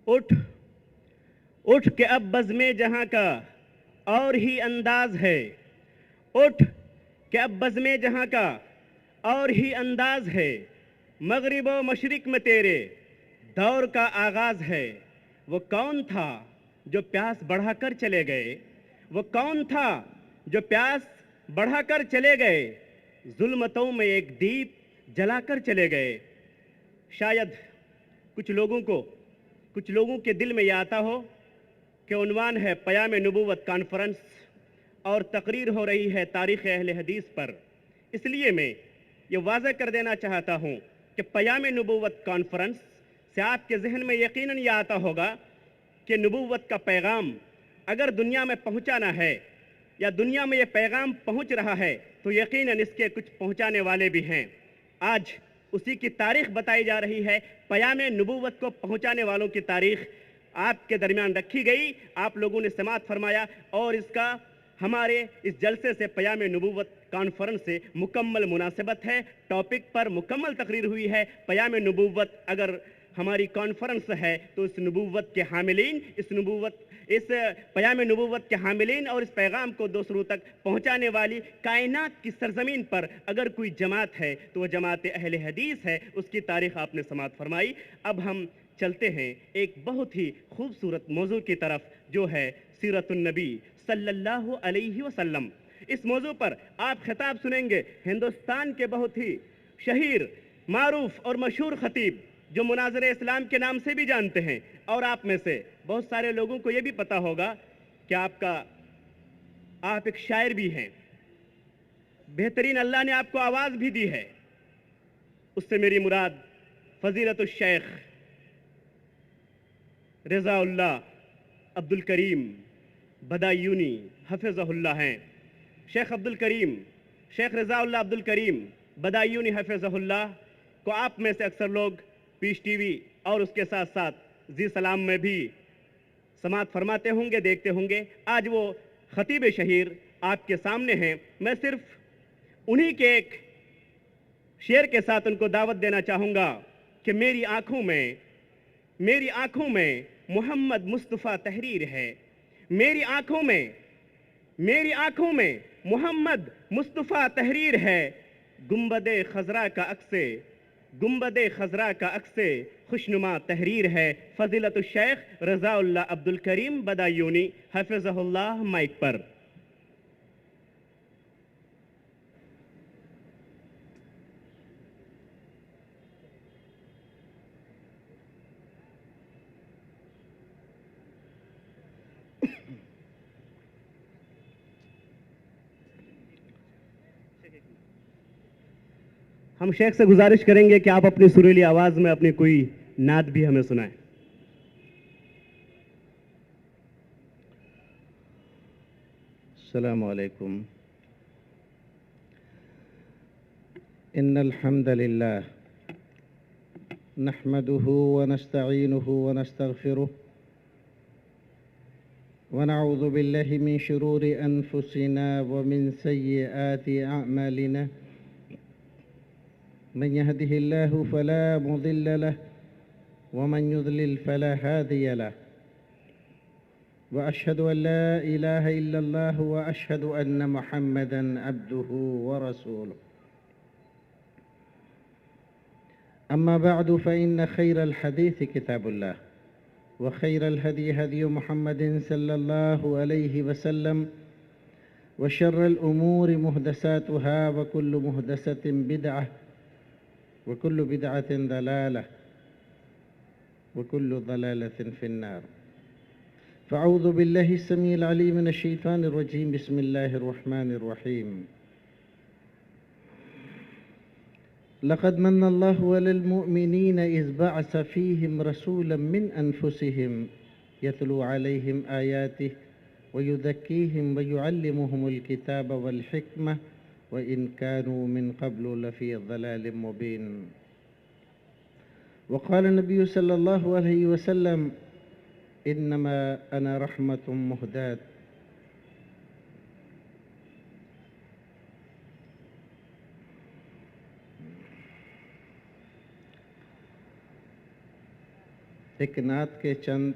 اٹھ اٹھ کے اب بزمِ جہاں کا اور ہی انداز ہے، اٹھ کہ اب بزمِ جہاں کا اور ہی انداز ہے، مغرب و مشرق میں تیرے دور کا آغاز ہے۔ وہ کون تھا جو پیاس بڑھا کر چلے گئے، وہ کون تھا جو پیاس بڑھا کر چلے گئے، ظلمتوں میں ایک دیپ جلا کر چلے گئے۔ شاید کچھ لوگوں کے دل میں یہ آتا ہو کہ عنوان ہے پیام نبوت کانفرنس اور تقریر ہو رہی ہے تاریخ اہل حدیث پر، اس لیے میں یہ واضح کر دینا چاہتا ہوں کہ پیام نبوت کانفرنس سے آپ کے ذہن میں یقیناً یہ آتا ہوگا کہ نبوت کا پیغام اگر دنیا میں پہنچانا ہے یا دنیا میں یہ پیغام پہنچ رہا ہے تو یقیناً اس کے کچھ پہنچانے والے بھی ہیں۔ آج اسی کی تاریخ بتائی جا رہی ہے، پیام نبوت کو پہنچانے والوں کی تاریخ آپ کے درمیان رکھی گئی، آپ لوگوں نے سماعت فرمایا اور اس کا ہمارے اس جلسے سے پیام نبوت کانفرنس سے مکمل مناسبت ہے، ٹاپک پر مکمل تقریر ہوئی ہے۔ پیام نبوت اگر ہماری کانفرنس ہے تو اس نبوت کے حاملین، اس پیام نبوت کے حاملین اور اس پیغام کو دوسروں تک پہنچانے والی کائنات کی سرزمین پر اگر کوئی جماعت ہے تو وہ جماعت اہل حدیث ہے، اس کی تاریخ آپ نے سماعت فرمائی۔ اب ہم چلتے ہیں ایک بہت ہی خوبصورت موضوع کی طرف جو ہے سیرت النبی صلی اللہ علیہ وسلم۔ اس موضوع پر آپ خطاب سنیں گے ہندوستان کے بہت ہی شہیر، معروف اور مشہور خطیب جو مناظر اسلام کے نام سے بھی جانتے ہیں، اور آپ میں سے بہت سارے لوگوں کو یہ بھی پتا ہوگا کہ آپ ایک شاعر بھی ہیں، بہترین اللہ نے آپ کو آواز بھی دی ہے۔ اس سے میری مراد فضیلت الشیخ رضا اللہ عبد الکریم بدایونی حفظہ اللہ ہیں۔ شیخ رضا اللہ عبد الکریم بدایونی حفظہ اللہ کو آپ میں سے اکثر لوگ پیش ٹی وی اور اس کے ساتھ ساتھ زی سلام میں بھی سماعت فرماتے ہوں گے، دیکھتے ہوں گے۔ آج وہ خطیب شہیر آپ کے سامنے ہیں، میں صرف انہی کے ایک شعر کے ساتھ ان کو دعوت دینا چاہوں گا کہ میری آنکھوں میں محمد مصطفیٰ تحریر ہے، میری آنکھوں میں محمد مصطفیٰ تحریر ہے، گنبد خضرا کا عکس خوشنما تحریر ہے۔ فضیلت الشیخ رضا اللہ عبد الکریم بدایونی حفظہ اللہ مائک پر۔ ہم شیخ سے گزارش کریں گے کہ آپ اپنی سریلی آواز میں اپنی کوئی نعت بھی ہمیں سنائیں۔ السلام علیکم۔ ان الحمد للہ نحمده ونستعینه ونستغفره ونعوذ باللہ من شرور انفسنا ومن سیئات اعمالنا من يهده الله فلا مضل له ومن يضلل فلا هادي له وأشهد أن لا إله إلا الله وأشهد أن محمدًا عبده ورسوله أما بعد فإن خير الحديث كتاب الله وخير الهدي هدي محمد صلى الله عليه وسلم وشر الأمور محدثاتها وكل محدثة بدعة وكل بدعة ضلالة وكل ضلالة في النار فأعوذ بالله السميع العليم من الشيطان الرجيم بسم الله الرحمن الرحيم لقد من الله على المؤمنين إذ بعث فيهم رسولا من أنفسهم يتلو عليهم آياته ويزكيهم ويعلمهم الكتاب والحكمة وإن كانوا من قبل لفي ضلال مبين وقال النبي صلى الله عليه وسلم إنما أنا رحمة مهداة ایک نعت کے چند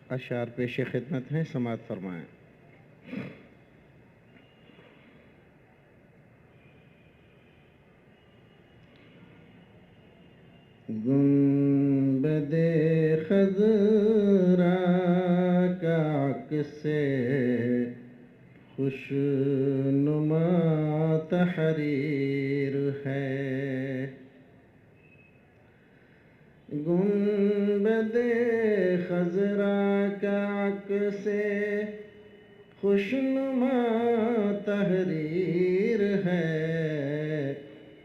اشعار پیش خدمت ہیں، سماعت فرمائیں۔ گنبد خضرا کا عکس خوشنما تحریر ہے، گنبد خضرا کا عکس خوشنما تحریر ہے،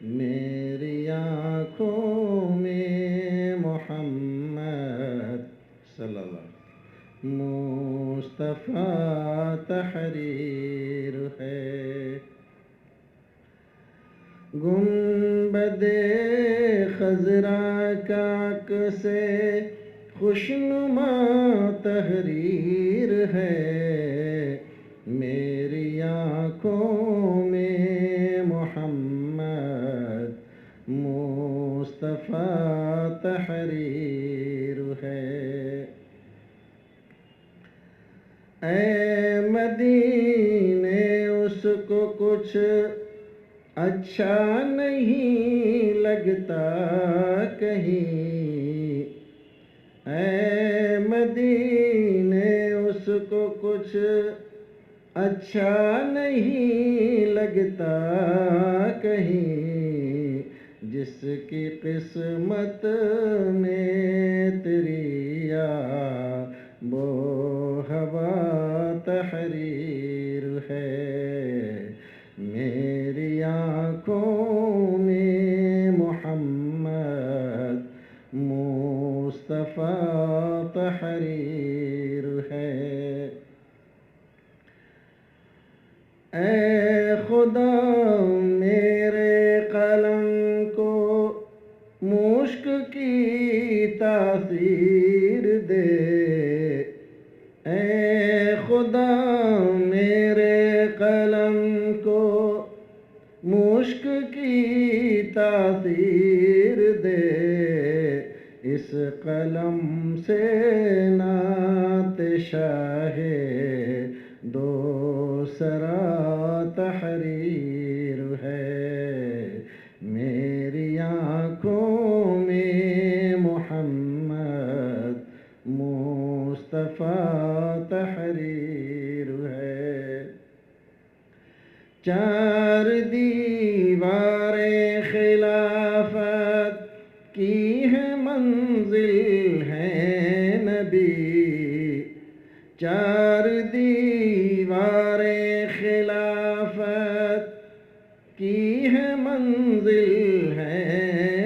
میری آنکھوں میں محمد صلی اللہ مصطفیٰ تحریر ہے، گنبد خضرا کا عکس خوشنما تحریر ہے، میری آنکھوں میں محمد مصطفیٰ تحریر ہے، اے مدینے اس کو کچھ اچھا نہیں لگتا کہیں، اے مدینے اس کو کچھ اچھا نہیں لگتا کہیں، جس کی قسمت میں تیری آب و ہوا تحریر ہے، میری آنکھوں میں محمد مصطفیٰ تحریر ہے، اے خدا میرے قلم کو مشک کی تاثیر دے، اے خدا میرے قلم کو مشک کی تاثیر دے، اس قلم سے نعت شاہ دو سرا تحریر ہے، میری آنکھوں میں محمد مصطفیٰ تحریر ہے، چار دیواریں خلافت کی ہے منزل ہے نبی، چار دیواریں خلافت کی ہے منزل ہے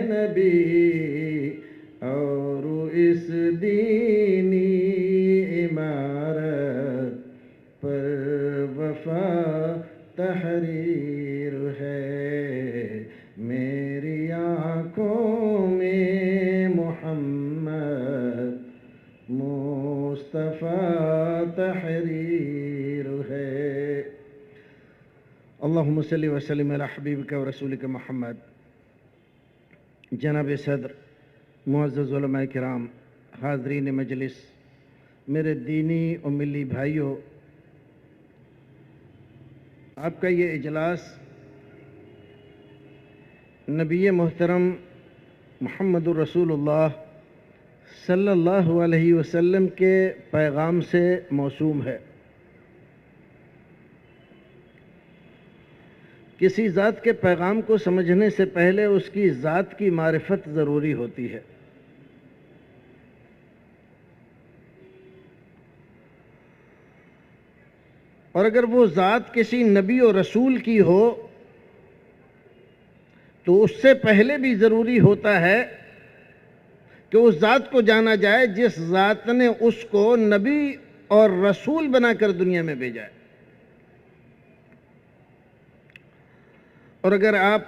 نبی، اور اس دینی عمارت پر وفا تحریر ہے، میری آنکھوں میں محمد مصطفیٰ تحریر ہے۔ اللہم صلی وسلم علی حبیبک و رسولک محمد۔ جناب صدر، معزز علماء کرام، حاضرین مجلس، میرے دینی و ملی بھائیوں، آپ کا یہ اجلاس نبی محترم محمد الرسول اللہ صلی اللہ علیہ وسلم کے پیغام سے موسوم ہے۔ کسی ذات کے پیغام کو سمجھنے سے پہلے اس کی ذات کی معرفت ضروری ہوتی ہے۔ اور اگر وہ ذات کسی نبی و رسول کی ہو تو اس سے پہلے بھی ضروری ہوتا ہے کہ اس ذات کو جانا جائے جس ذات نے اس کو نبی اور رسول بنا کر دنیا میں بھیجا ہے۔ اور اگر آپ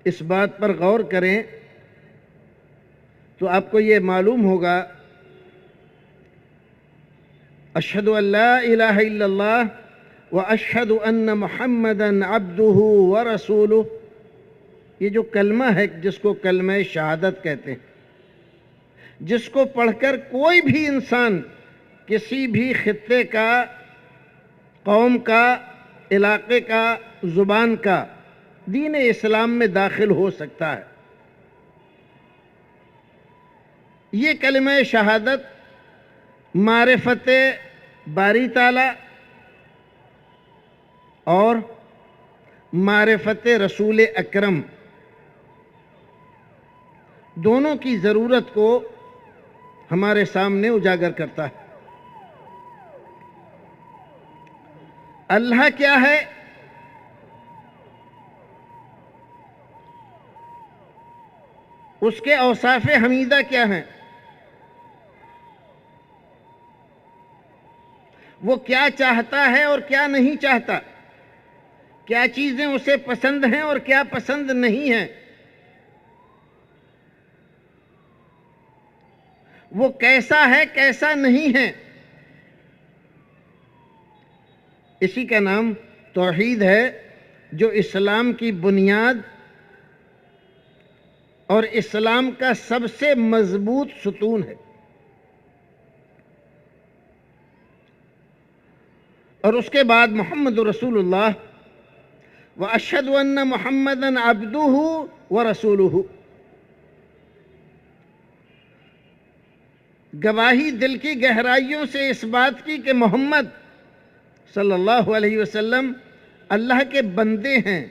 اس بات پر غور کریں تو آپ کو یہ معلوم ہوگا، اشہد ان لا الہ الا اللہ و اشہد ان محمدا عبدہ و رسولہ، یہ جو کلمہ ہے جس کو کلمہ شہادت کہتے ہیں، جس کو پڑھ کر کوئی بھی انسان کسی بھی خطے کا، قوم کا، علاقے کا، زبان کا دین اسلام میں داخل ہو سکتا ہے۔ یہ کلمہ شہادت معرفت باری تعالی اور معرفت رسول اکرم دونوں کی ضرورت کو ہمارے سامنے اجاگر کرتا ہے۔ اللہ کیا ہے؟ اس کے اوصاف حمیدہ کیا ہیں؟ وہ کیا چاہتا ہے اور کیا نہیں چاہتا؟ کیا چیزیں اسے پسند ہیں اور کیا پسند نہیں ہیں؟ وہ کیسا ہے کیسا نہیں ہے؟ اسی کا نام توحید ہے، جو اسلام کی بنیاد اور اسلام کا سب سے مضبوط ستون ہے۔ اور اس کے بعد محمد رسول اللہ وَأَشْهَدُ أَنَّ مُحَمَّدًا عَبْدُهُ وَرَسُولُهُ، گواہی دل کی گہرائیوں سے اس بات کی کہ محمد صلی اللہ علیہ وسلم اللہ کے بندے ہیں،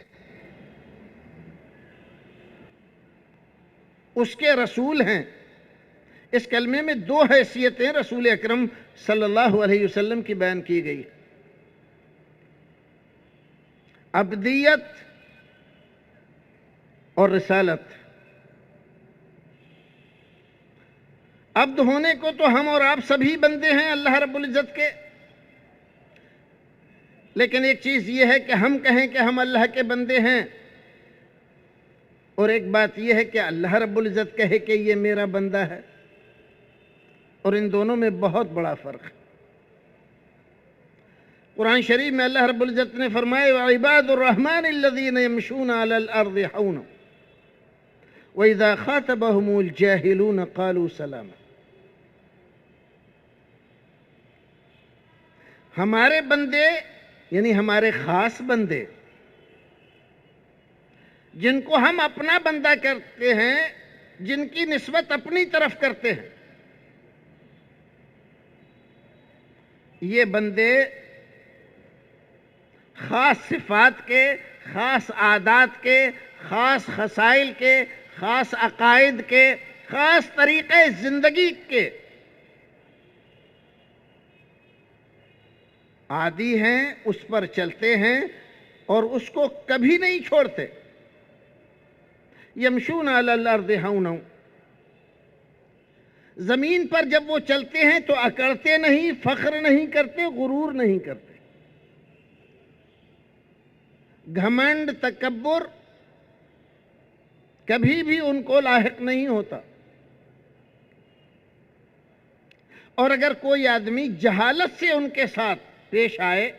اس کے رسول ہیں۔ اس کلمے میں دو حیثیتیں رسول اکرم صلی اللہ علیہ وسلم کی بیان کی گئی، عبدیت اور رسالت۔ عبد ہونے کو تو ہم اور آپ سبھی بندے ہیں اللہ رب العزت کے، لیکن ایک چیز یہ ہے کہ ہم کہیں کہ ہم اللہ کے بندے ہیں، اور ایک بات یہ ہے کہ اللہ رب العزت کہے کہ یہ میرا بندہ ہے، اور ان دونوں میں بہت بڑا فرق ہے۔ قرآن شریف میں اللہ رب العزت نے فرمایا وَعِبَادُ الرَّحْمَنِ الَّذِينَ يَمْشُونَ عَلَى الْأَرْضِ حَوْنًا وَإِذَا خَاطَبَهُمُ الْجَاهِلُونَ قَالُوا سَلَامًا۔ ہمارے بندے یعنی ہمارے خاص بندے، جن کو ہم اپنا بندہ کرتے ہیں، جن کی نسبت اپنی طرف کرتے ہیں، یہ بندے خاص صفات کے، خاص عادات کے، خاص خصائل کے، خاص عقائد کے، خاص طریقے زندگی کے عادی ہیں، اس پر چلتے ہیں اور اس کو کبھی نہیں چھوڑتے۔ یمشون علی الارض ہونا، زمین پر جب وہ چلتے ہیں تو اکڑتے نہیں، فخر نہیں کرتے، غرور نہیں کرتے، گھمنڈ تکبر کبھی بھی ان کو لاحق نہیں ہوتا۔ اور اگر کوئی آدمی جہالت سے ان کے ساتھ پیش آئے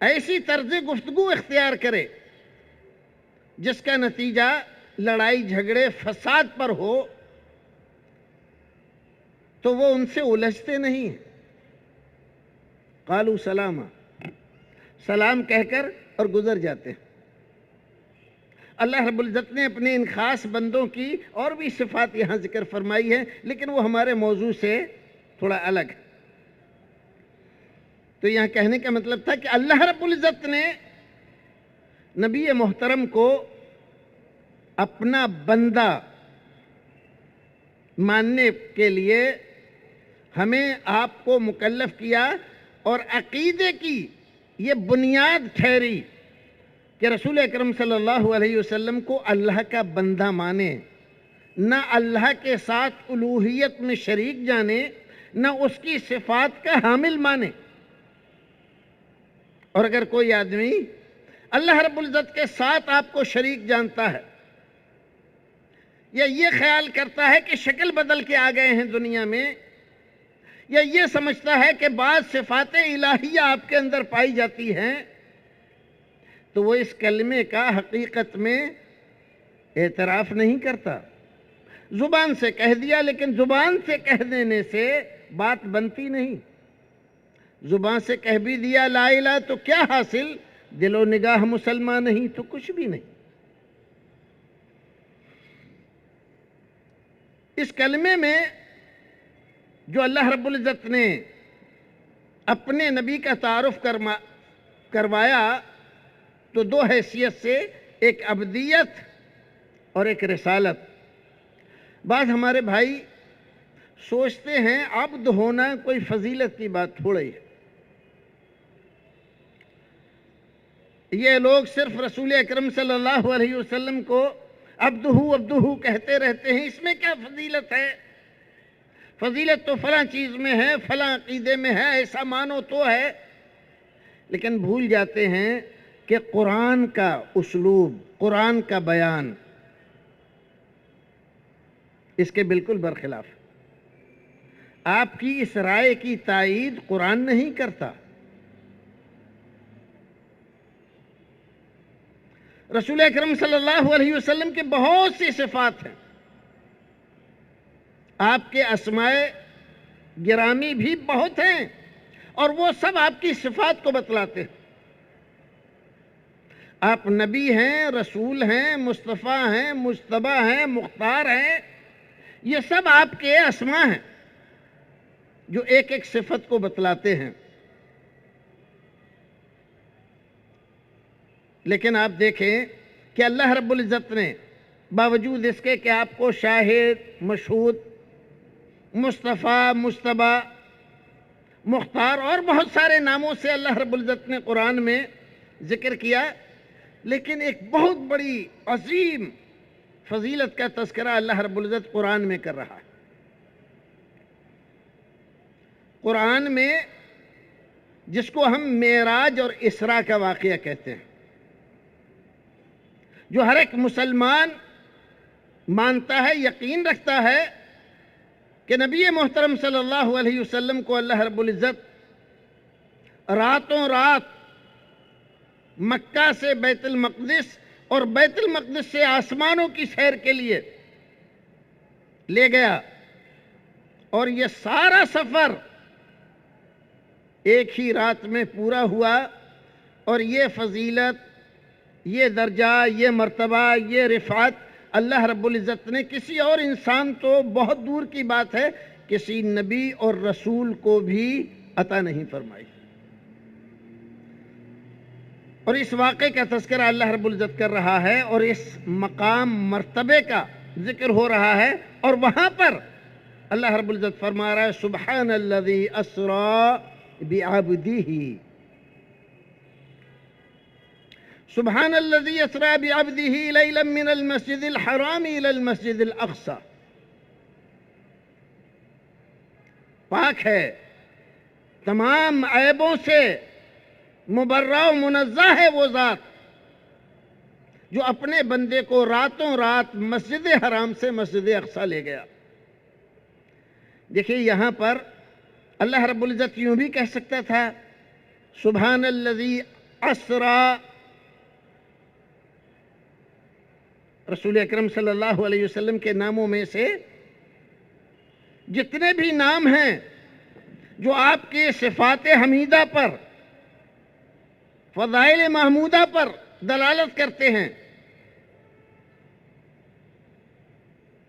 ایسی طرز گفتگو اختیار کرے جس کا نتیجہ لڑائی جھگڑے فساد پر ہو، تو وہ ان سے الجھتے نہیں ہیں، قالوا سلاما، سلام کہہ کر اور گزر جاتے ہیں۔ اللہ رب العزت نے اپنے ان خاص بندوں کی اور بھی صفات یہاں ذکر فرمائی ہے، لیکن وہ ہمارے موضوع سے تھوڑا الگ ہے۔ تو یہاں کہنے کا مطلب تھا کہ اللہ رب العزت نے نبی محترم کو اپنا بندہ ماننے کے لیے ہمیں آپ کو مکلف کیا، اور عقیدے کی یہ بنیاد ٹھہری کہ رسول اکرم صلی اللہ علیہ وسلم کو اللہ کا بندہ مانے، نہ اللہ کے ساتھ الوہیت میں شریک جانے، نہ اس کی صفات کا حامل مانے۔ اور اگر کوئی آدمی اللہ رب العزت کے ساتھ آپ کو شریک جانتا ہے، یا یہ خیال کرتا ہے کہ شکل بدل کے آ گئے ہیں دنیا میں، یا یہ سمجھتا ہے کہ بعض صفات الہیہ آپ کے اندر پائی جاتی ہیں، تو وہ اس کلمے کا حقیقت میں اعتراف نہیں کرتا. زبان سے کہہ دیا، لیکن زبان سے کہہ دینے سے بات بنتی نہیں. زبان سے کہہ بھی دیا لا الہ تو کیا حاصل؟ دل و نگاہ مسلمان نہیں تو کچھ بھی نہیں. اس کلمے میں جو اللہ رب العزت نے اپنے نبی کا تعارف کروایا تو دو حیثیت سے، ایک عبدیت اور ایک رسالت. بعض ہمارے بھائی سوچتے ہیں عبد ہونا کوئی فضیلت کی بات تھوڑی ہے. یہ لوگ صرف رسول اکرم صلی اللہ علیہ وسلم کو عبدہ عبدہ کہتے رہتے ہیں. اس میں کیا فضیلت ہے؟ فضیلت تو فلاں چیز میں ہے، فلاں عقیدے میں ہے، ایسا مانو تو ہے. لیکن بھول جاتے ہیں کہ قرآن کا اسلوب، قرآن کا بیان اس کے بالکل برخلاف. آپ کی اس رائے کی تائید قرآن نہیں کرتا. رسول اکرم صلی اللہ علیہ وسلم کے بہت سی صفات ہیں. آپ کے اسماء گرامی بھی بہت ہیں اور وہ سب آپ کی صفات کو بتلاتے ہیں. آپ نبی ہیں، رسول ہیں، مصطفیٰ ہیں، مجتبی ہیں، مختار ہیں. یہ سب آپ کے اسماء ہیں جو ایک ایک صفت کو بتلاتے ہیں. لیکن آپ دیکھیں کہ اللہ رب العزت نے باوجود اس کے کہ آپ کو شاہد، مشہود، مصطفیٰ، مجتبی، مختار اور بہت سارے ناموں سے اللہ رب العزت نے قرآن میں ذکر کیا، لیکن ایک بہت بڑی عظیم فضیلت کا تذکرہ اللہ رب العزت قرآن میں کر رہا ہے. قرآن میں جس کو ہم معراج اور اسراء کا واقعہ کہتے ہیں، جو ہر ایک مسلمان مانتا ہے، یقین رکھتا ہے کہ نبی محترم صلی اللہ علیہ وسلم کو اللہ رب العزت راتوں رات مکہ سے بیت المقدس اور بیت المقدس سے آسمانوں کی سیر کے لیے لے گیا، اور یہ سارا سفر ایک ہی رات میں پورا ہوا. اور یہ فضیلت، یہ درجہ، یہ مرتبہ، یہ رفعت اللہ رب العزت نے کسی اور انسان تو بہت دور کی بات ہے، کسی نبی اور رسول کو بھی عطا نہیں فرمائی. اور اس واقعے کا تذکرہ اللہ رب العزت کر رہا ہے اور اس مقام مرتبے کا ذکر ہو رہا ہے. اور وہاں پر اللہ رب العزت فرما رہا ہے سبحان الذی اسری بعبدہ، سبحان الذی اسری بعبدہ لیلا من المسجد الحرام الى المسجد الاقصی. پاک ہے، تمام عیبوں سے مبرہ و منزہ ہے وہ ذات جو اپنے بندے کو راتوں رات مسجد حرام سے مسجد اقصی لے گیا. دیکھیں یہاں پر اللہ رب العزت یوں بھی کہہ سکتا تھا سبحان الذی اسری. رسول اکرم صلی اللہ علیہ وسلم کے ناموں میں سے جتنے بھی نام ہیں جو آپ کے صفات حمیدہ پر، فضائل محمودہ پر دلالت کرتے ہیں،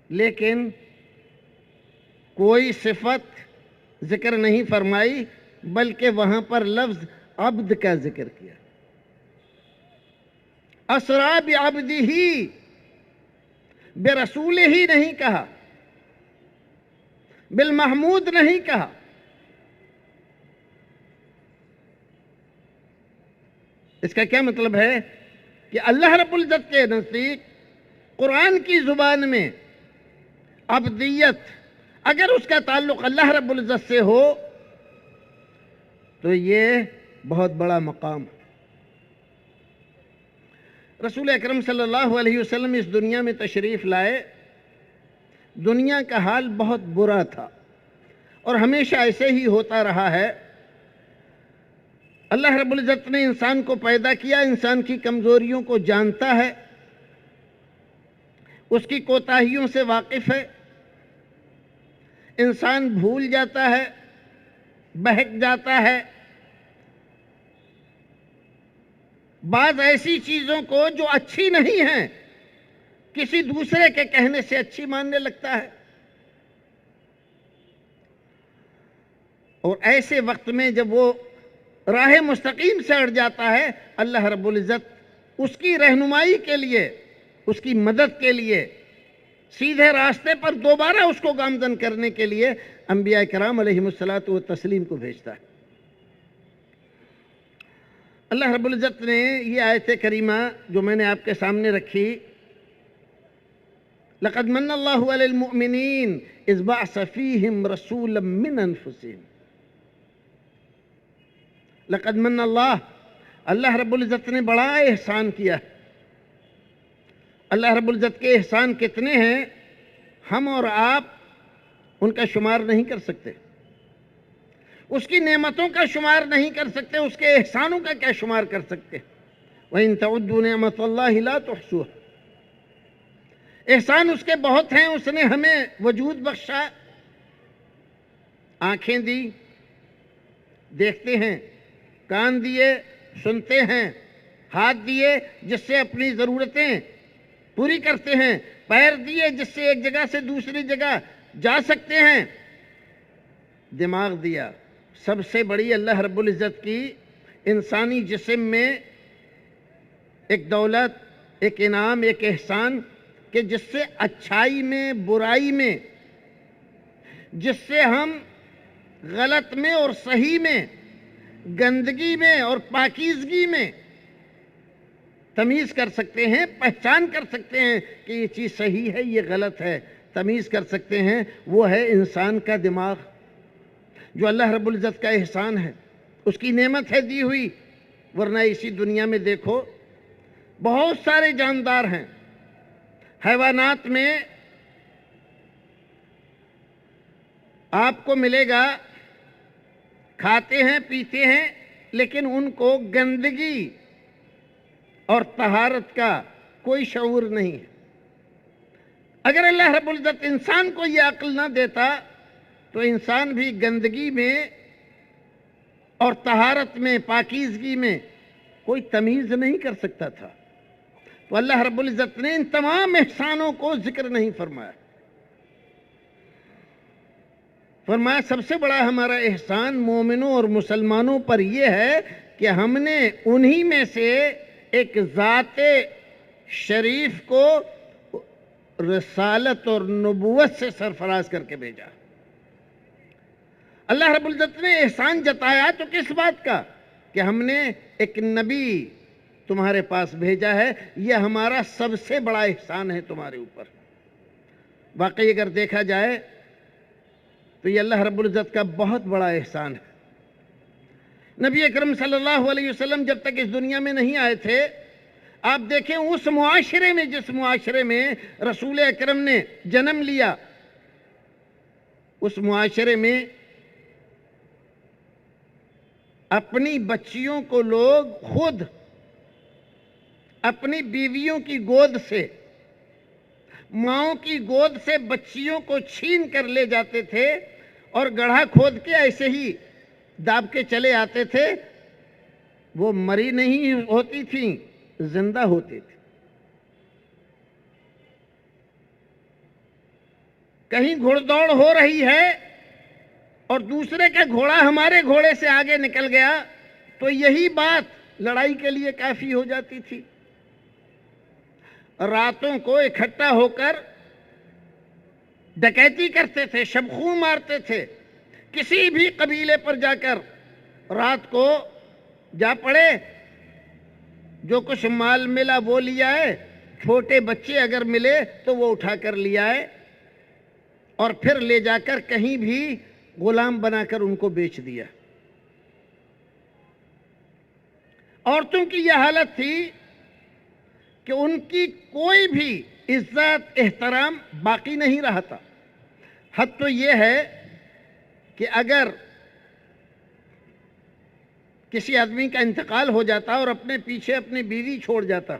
لیکن کوئی صفت ذکر نہیں فرمائی، بلکہ وہاں پر لفظ عبد کا ذکر کیا. اسری بعبدہ، برسولہ ہی نہیں کہا، بالمحمود نہیں کہا. اس کا کیا مطلب ہے کہ اللہ رب العزت کے نزدیک قرآن کی زبان میں عبدیت اگر اس کا تعلق اللہ رب العزت سے ہو تو یہ بہت بڑا مقام ہے. رسول اکرم صلی اللہ علیہ وسلم اس دنیا میں تشریف لائے، دنیا کا حال بہت برا تھا اور ہمیشہ ایسے ہی ہوتا رہا ہے. اللہ رب العزت نے انسان کو پیدا کیا، انسان کی کمزوریوں کو جانتا ہے، اس کی کوتاہیوں سے واقف ہے۔ انسان بھول جاتا ہے، بہک جاتا ہے، بعض ایسی چیزوں کو جو اچھی نہیں ہیں کسی دوسرے کے کہنے سے اچھی ماننے لگتا ہے، اور ایسے وقت میں جب وہ راہ مستقیم سے ہٹ جاتا ہے، اللہ رب العزت اس کی رہنمائی کے لیے، اس کی مدد کے لیے، سیدھے راستے پر دوبارہ اس کو گامزن کرنے کے لیے انبیاء کرام علیہم الصلاۃ والتسلیم کو بھیجتا ہے۔ اللہ رب العزت نے یہ آیت کریمہ جو میں نے آپ کے سامنے رکھی، لَقَدْ مَنَّ اللَّهُ عَلَى الْمُؤْمِنِينَ إِذْ بَعَثَ فِيهِمْ رَسُولًا مِّنْ أَنفُسِهِمْ۔ لقد من اللہ رب العزت نے بڑا احسان کیا۔ اللہ رب العزت کے احسان کتنے ہیں ہم اور آپ ان کا شمار نہیں کر سکتے، اس کی نعمتوں کا شمار نہیں کر سکتے، اس کے احسانوں کا کیا شمار کر سکتے۔ وَإِن تَعُدُّوا نِعْمَةَ اللَّهِ لَا تُحْصُوهَا۔ احسان اس کے بہت ہیں، اس نے ہمیں وجود بخشا، آنکھیں دی، دیکھتے ہیں، کان دیے، سنتے ہیں، ہاتھ دیے جس سے اپنی ضرورتیں پوری کرتے ہیں، پیر دیے جس سے ایک جگہ سے دوسری جگہ جا سکتے ہیں، دماغ دیا۔ سب سے بڑی اللہ رب العزت کی انسانی جسم میں ایک دولت، ایک انعام، ایک احسان کہ جس سے اچھائی میں، برائی میں، جس سے ہم غلط میں اور صحیح میں، گندگی میں اور پاکیزگی میں تمیز کر سکتے ہیں، پہچان کر سکتے ہیں کہ یہ چیز صحیح ہے، یہ غلط ہے، تمیز کر سکتے ہیں، وہ ہے انسان کا دماغ، جو اللہ رب العزت کا احسان ہے، اس کی نعمت ہے دی ہوئی۔ ورنہ اسی دنیا میں دیکھو بہت سارے جاندار ہیں، حیوانات میں آپ کو ملے گا کھاتے ہیں، پیتے ہیں، لیکن ان کو گندگی اور طہارت کا کوئی شعور نہیں ہے۔ اگر اللہ رب العزت انسان کو یہ عقل نہ دیتا تو انسان بھی گندگی میں اور طہارت میں، پاکیزگی میں کوئی تمیز نہیں کر سکتا تھا۔ تو اللہ رب العزت نے ان تمام احسانوں کو ذکر نہیں فرمایا، فرمایا سب سے بڑا ہمارا احسان مومنوں اور مسلمانوں پر یہ ہے کہ ہم نے انہی میں سے ایک ذات شریف کو رسالت اور نبوت سے سرفراز کر کے بھیجا۔ اللہ رب العزت نے احسان جتایا تو کس بات کا؟ کہ ہم نے ایک نبی تمہارے پاس بھیجا ہے، یہ ہمارا سب سے بڑا احسان ہے تمہارے اوپر۔ واقعی اگر دیکھا جائے تو یہ اللہ رب العزت کا بہت بڑا احسان ہے۔ نبی اکرم صلی اللہ علیہ وسلم جب تک اس دنیا میں نہیں آئے تھے، آپ دیکھیں اس معاشرے میں، جس معاشرے میں رسول اکرم نے جنم لیا، اس معاشرے میں اپنی بچیوں کو لوگ خود اپنی بیویوں کی گود سے، ماؤں کی گود سے بچیوں کو چھین کر لے جاتے تھے اور گڑھا کھود کے ایسے ہی داب کے چلے آتے تھے۔ وہ مری نہیں ہوتی تھیں، زندہ ہوتے تھے۔ کہیں گھوڑ دوڑ ہو رہی ہے اور دوسرے کا گھوڑا ہمارے گھوڑے سے آگے نکل گیا تو یہی بات لڑائی کے لیے کافی ہو جاتی تھی۔ راتوں کو اکٹھا ہو کر ڈکیتی کرتے تھے، شب خون مارتے تھے۔ کسی بھی قبیلے پر جا کر رات کو جا پڑے، جو کچھ مال ملا وہ لیا ہے، چھوٹے بچے اگر ملے تو وہ اٹھا کر لیا ہے، اور پھر لے جا کر کہیں بھی غلام بنا کر ان کو بیچ دیا۔ عورتوں کی یہ حالت تھی کہ ان کی کوئی بھی عزت احترام باقی نہیں رہا تھا۔ حد تو یہ ہے کہ اگر کسی آدمی کا انتقال ہو جاتا اور اپنے پیچھے اپنی بیوی چھوڑ جاتا،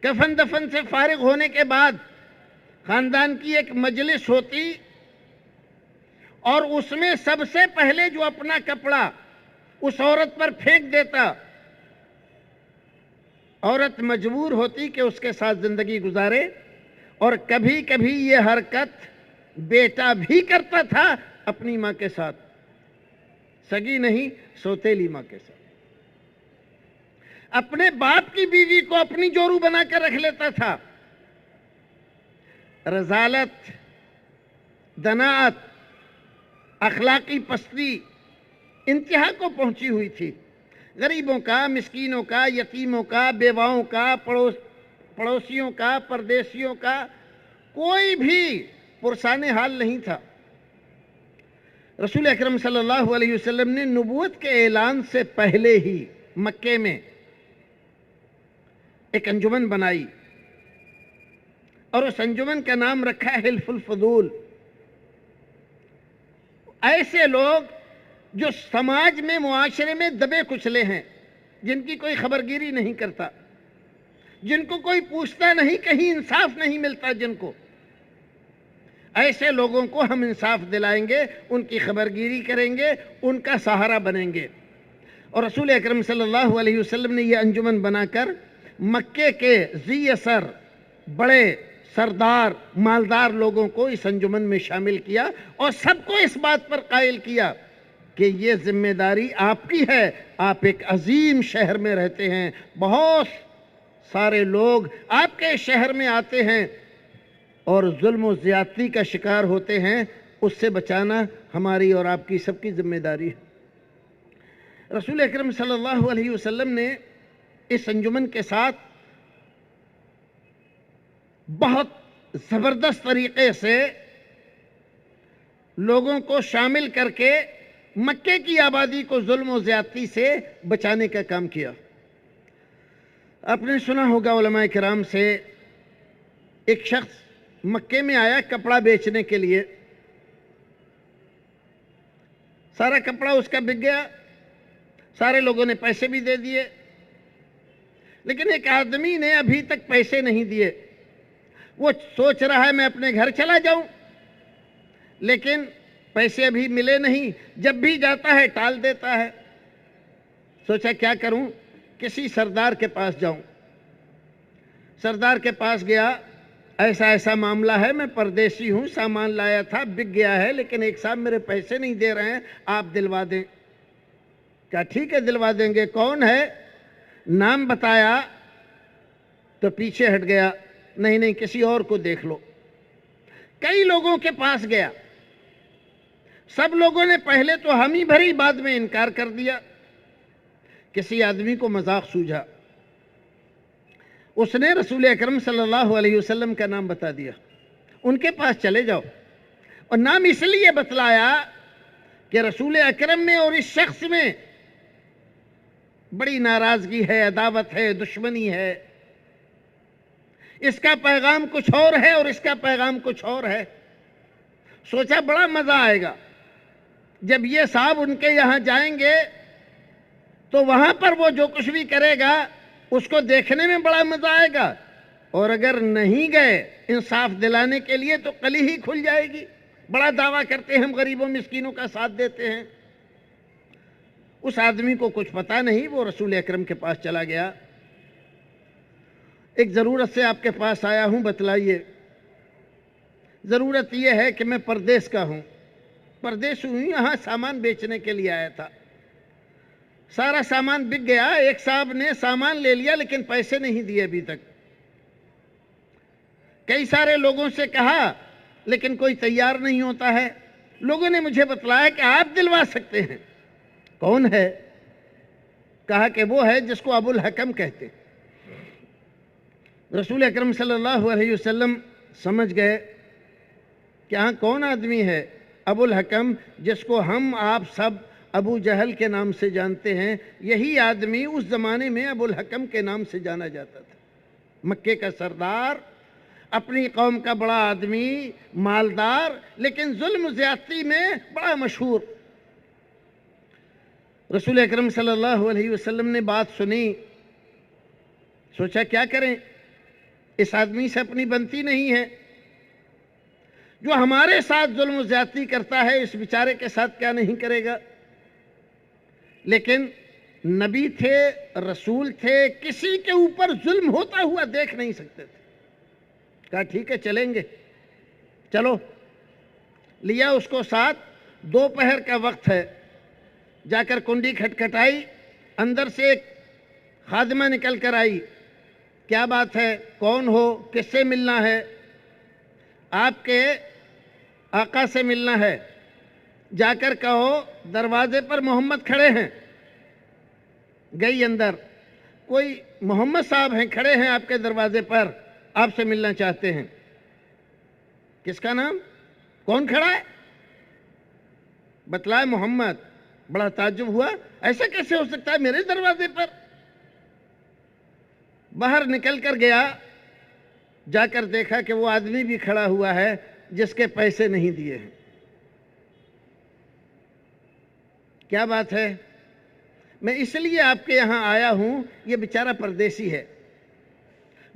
کفن دفن سے فارغ ہونے کے بعد خاندان کی ایک مجلس ہوتی اور اس میں سب سے پہلے جو اپنا کپڑا اس عورت پر پھینک دیتا، عورت مجبور ہوتی کہ اس کے ساتھ زندگی گزارے، اور کبھی کبھی یہ حرکت بیٹا بھی کرتا تھا اپنی ماں کے ساتھ، سگی نہیں سوتیلی ماں کے ساتھ، اپنے باپ کی بیوی کو اپنی جورو بنا کر رکھ لیتا تھا۔ رذالت، دناعت، اخلاقی پستی انتہا کو پہنچی ہوئی تھی۔ غریبوں کا، مسکینوں کا، یتیموں کا، بیواؤں کا، پڑوسیوں کا، پردیسیوں کا کوئی بھی پرسان حال نہیں تھا۔ رسول اکرم صلی اللہ علیہ وسلم نے نبوت کے اعلان سے پہلے ہی مکے میں ایک انجمن بنائی اور اس انجمن کا نام رکھا حلف الفضول۔ ایسے لوگ جو سماج میں، معاشرے میں دبے کچلے ہیں، جن کی کوئی خبرگیری نہیں کرتا، جن کو کوئی پوچھتا نہیں، کہیں انصاف نہیں ملتا جن کو، ایسے لوگوں کو ہم انصاف دلائیں گے، ان کی خبرگیری کریں گے، ان کا سہارا بنیں گے۔ اور رسول اکرم صلی اللہ علیہ وسلم نے یہ انجمن بنا کر مکے کے ذی اثر، بڑے سردار، مالدار لوگوں کو اس انجمن میں شامل کیا اور سب کو اس بات پر قائل کیا کہ یہ ذمہ داری آپ کی ہے۔ آپ ایک عظیم شہر میں رہتے ہیں، بہت سارے لوگ آپ کے شہر میں آتے ہیں اور ظلم و زیادتی کا شکار ہوتے ہیں، اس سے بچانا ہماری اور آپ کی سب کی ذمہ داری ہے۔ رسول اکرم صلی اللہ علیہ وسلم نے اس انجمن کے ساتھ بہت زبردست طریقے سے لوگوں کو شامل کر کے مکے کی آبادی کو ظلم و زیادتی سے بچانے کا کام کیا۔ آپ نے سنا ہوگا علماء کرام سے، ایک شخص مکے میں آیا کپڑا بیچنے کے لیے، سارا کپڑا اس کا بک گیا، سارے لوگوں نے پیسے بھی دے دیے، لیکن ایک آدمی نے ابھی تک پیسے نہیں دیے۔ وہ سوچ رہا ہے میں اپنے گھر چلا جاؤں، لیکن پیسے ابھی ملے نہیں، جب بھی جاتا ہے ٹال دیتا ہے۔ سوچا کیا کروں، کسی سردار کے پاس جاؤں۔ سردار کے پاس گیا، ایسا ایسا معاملہ ہے، میں پردیسی ہوں، سامان لایا تھا، بک گیا ہے، لیکن ایک صاحب میرے پیسے نہیں دے رہے ہیں، آپ دلوا دیں۔ کہا ٹھیک ہے دلوا دیں گے، کون ہے؟ نام بتایا تو پیچھے ہٹ گیا، نہیں کسی اور کو دیکھ لو۔ کئی لوگوں کے پاس گیا، سب لوگوں نے پہلے تو ہمی بھری، بعد میں انکار کر دیا۔ کسی آدمی کو مذاق سوجھا، اس نے رسول اکرم صلی اللہ علیہ وسلم کا نام بتا دیا، ان کے پاس چلے جاؤ۔ اور نام اس لیے بتلایا کہ رسول اکرم میں اور اس شخص میں بڑی ناراضگی ہے، عداوت ہے، دشمنی ہے، اس کا پیغام کچھ اور ہے اور اس کا پیغام کچھ اور ہے۔ سوچا بڑا مزہ آئے گا، جب یہ صاحب ان کے یہاں جائیں گے تو وہاں پر وہ جو کچھ بھی کرے گا اس کو دیکھنے میں بڑا مزہ آئے گا، اور اگر نہیں گئے انصاف دلانے کے لیے تو کلی ہی کھل جائے گی۔ بڑا دعویٰ کرتے ہیں ہم غریبوں مسکینوں کا ساتھ دیتے ہیں۔ اس آدمی کو کچھ پتا نہیں، وہ رسول اکرم کے پاس چلا گیا، ایک ضرورت سے آپ کے پاس آیا ہوں، بتلائیے۔ ضرورت یہ ہے کہ میں پردیس کا ہوں، پردیس ہوں، یہاں سامان بیچنے کے لیے آیا تھا، سارا سامان بک گیا، ایک صاحب نے سامان لے لیا لیکن پیسے نہیں دیے ابھی تک، کئی سارے لوگوں سے کہا لیکن کوئی تیار نہیں ہوتا ہے۔ لوگوں نے مجھے بتلایا کہ آپ دلوا سکتے ہیں۔ کون ہے؟ کہا کہ وہ ہے جس کو ابو الحکم کہتے۔ رسول اکرم صلی اللہ علیہ وسلم سمجھ گئے کہ ہاں کون آدمی ہے؟ ابو الحکم، جس کو ہم آپ سب ابو جہل کے نام سے جانتے ہیں، یہی آدمی اس زمانے میں ابو الحکم کے نام سے جانا جاتا تھا۔ مکے کا سردار، اپنی قوم کا بڑا آدمی، مالدار، لیکن ظلم و زیادتی میں بڑا مشہور۔ رسول اکرم صلی اللہ علیہ وسلم نے بات سنی، سوچا کیا کریں، اس آدمی سے اپنی بنتی نہیں ہے، جو ہمارے ساتھ ظلم و زیادتی کرتا ہے اس بیچارے کے ساتھ کیا نہیں کرے گا۔ لیکن نبی تھے، رسول تھے، کسی کے اوپر ظلم ہوتا ہوا دیکھ نہیں سکتے تھے۔ کہا ٹھیک ہے چلیں گے، چلو لیا اس کو ساتھ۔ دوپہر کا وقت ہے، جا کر کنڈی کھٹکھٹائی، اندر سے ایک خادمہ نکل کر آئی۔ کیا بات ہے، کون ہو، کس سے ملنا ہے؟ آپ کے آقا سے ملنا ہے، جا کر کہو دروازے پر محمد کھڑے ہیں۔ گئی اندر، کوئی محمد صاحب ہیں کھڑے ہیں آپ کے دروازے پر، آپ سے ملنا چاہتے ہیں۔ کس کا نام، کون کھڑا ہے؟ بتلائے محمد۔ بڑا تعجب ہوا، ایسا کیسے ہو سکتا ہے میرے دروازے پر؟ باہر نکل کر گیا، جا کر دیکھا کہ وہ آدمی بھی کھڑا ہوا ہے جس کے پیسے نہیں دیے ہیں۔ کیا بات ہے؟ میں اس لیے آپ کے یہاں آیا ہوں، یہ بیچارہ پردیسی ہے،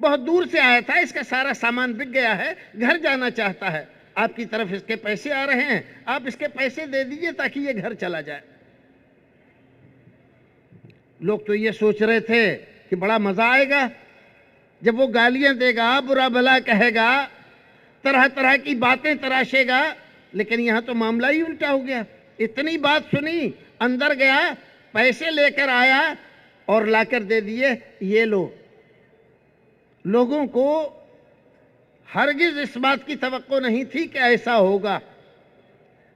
بہت دور سے آیا تھا، اس کا سارا سامان بک گیا ہے، گھر جانا چاہتا ہے، آپ کی طرف اس کے پیسے آ رہے ہیں، آپ اس کے پیسے دے دیجئے تاکہ یہ گھر چلا جائے۔ لوگ تو یہ سوچ رہے تھے کہ بڑا مزہ آئے گا، جب وہ گالیاں دے گا، برا بھلا کہے گا، طرح طرح کی باتیں تراشے گا، لیکن یہاں تو معاملہ ہی الٹا ہو گیا۔ اتنی بات سنی، اندر گیا، پیسے لے کر آیا اور لا کر دے دیے، یہ لو۔ لوگوں کو ہرگز اس بات کی توقع نہیں تھی کہ ایسا ہوگا،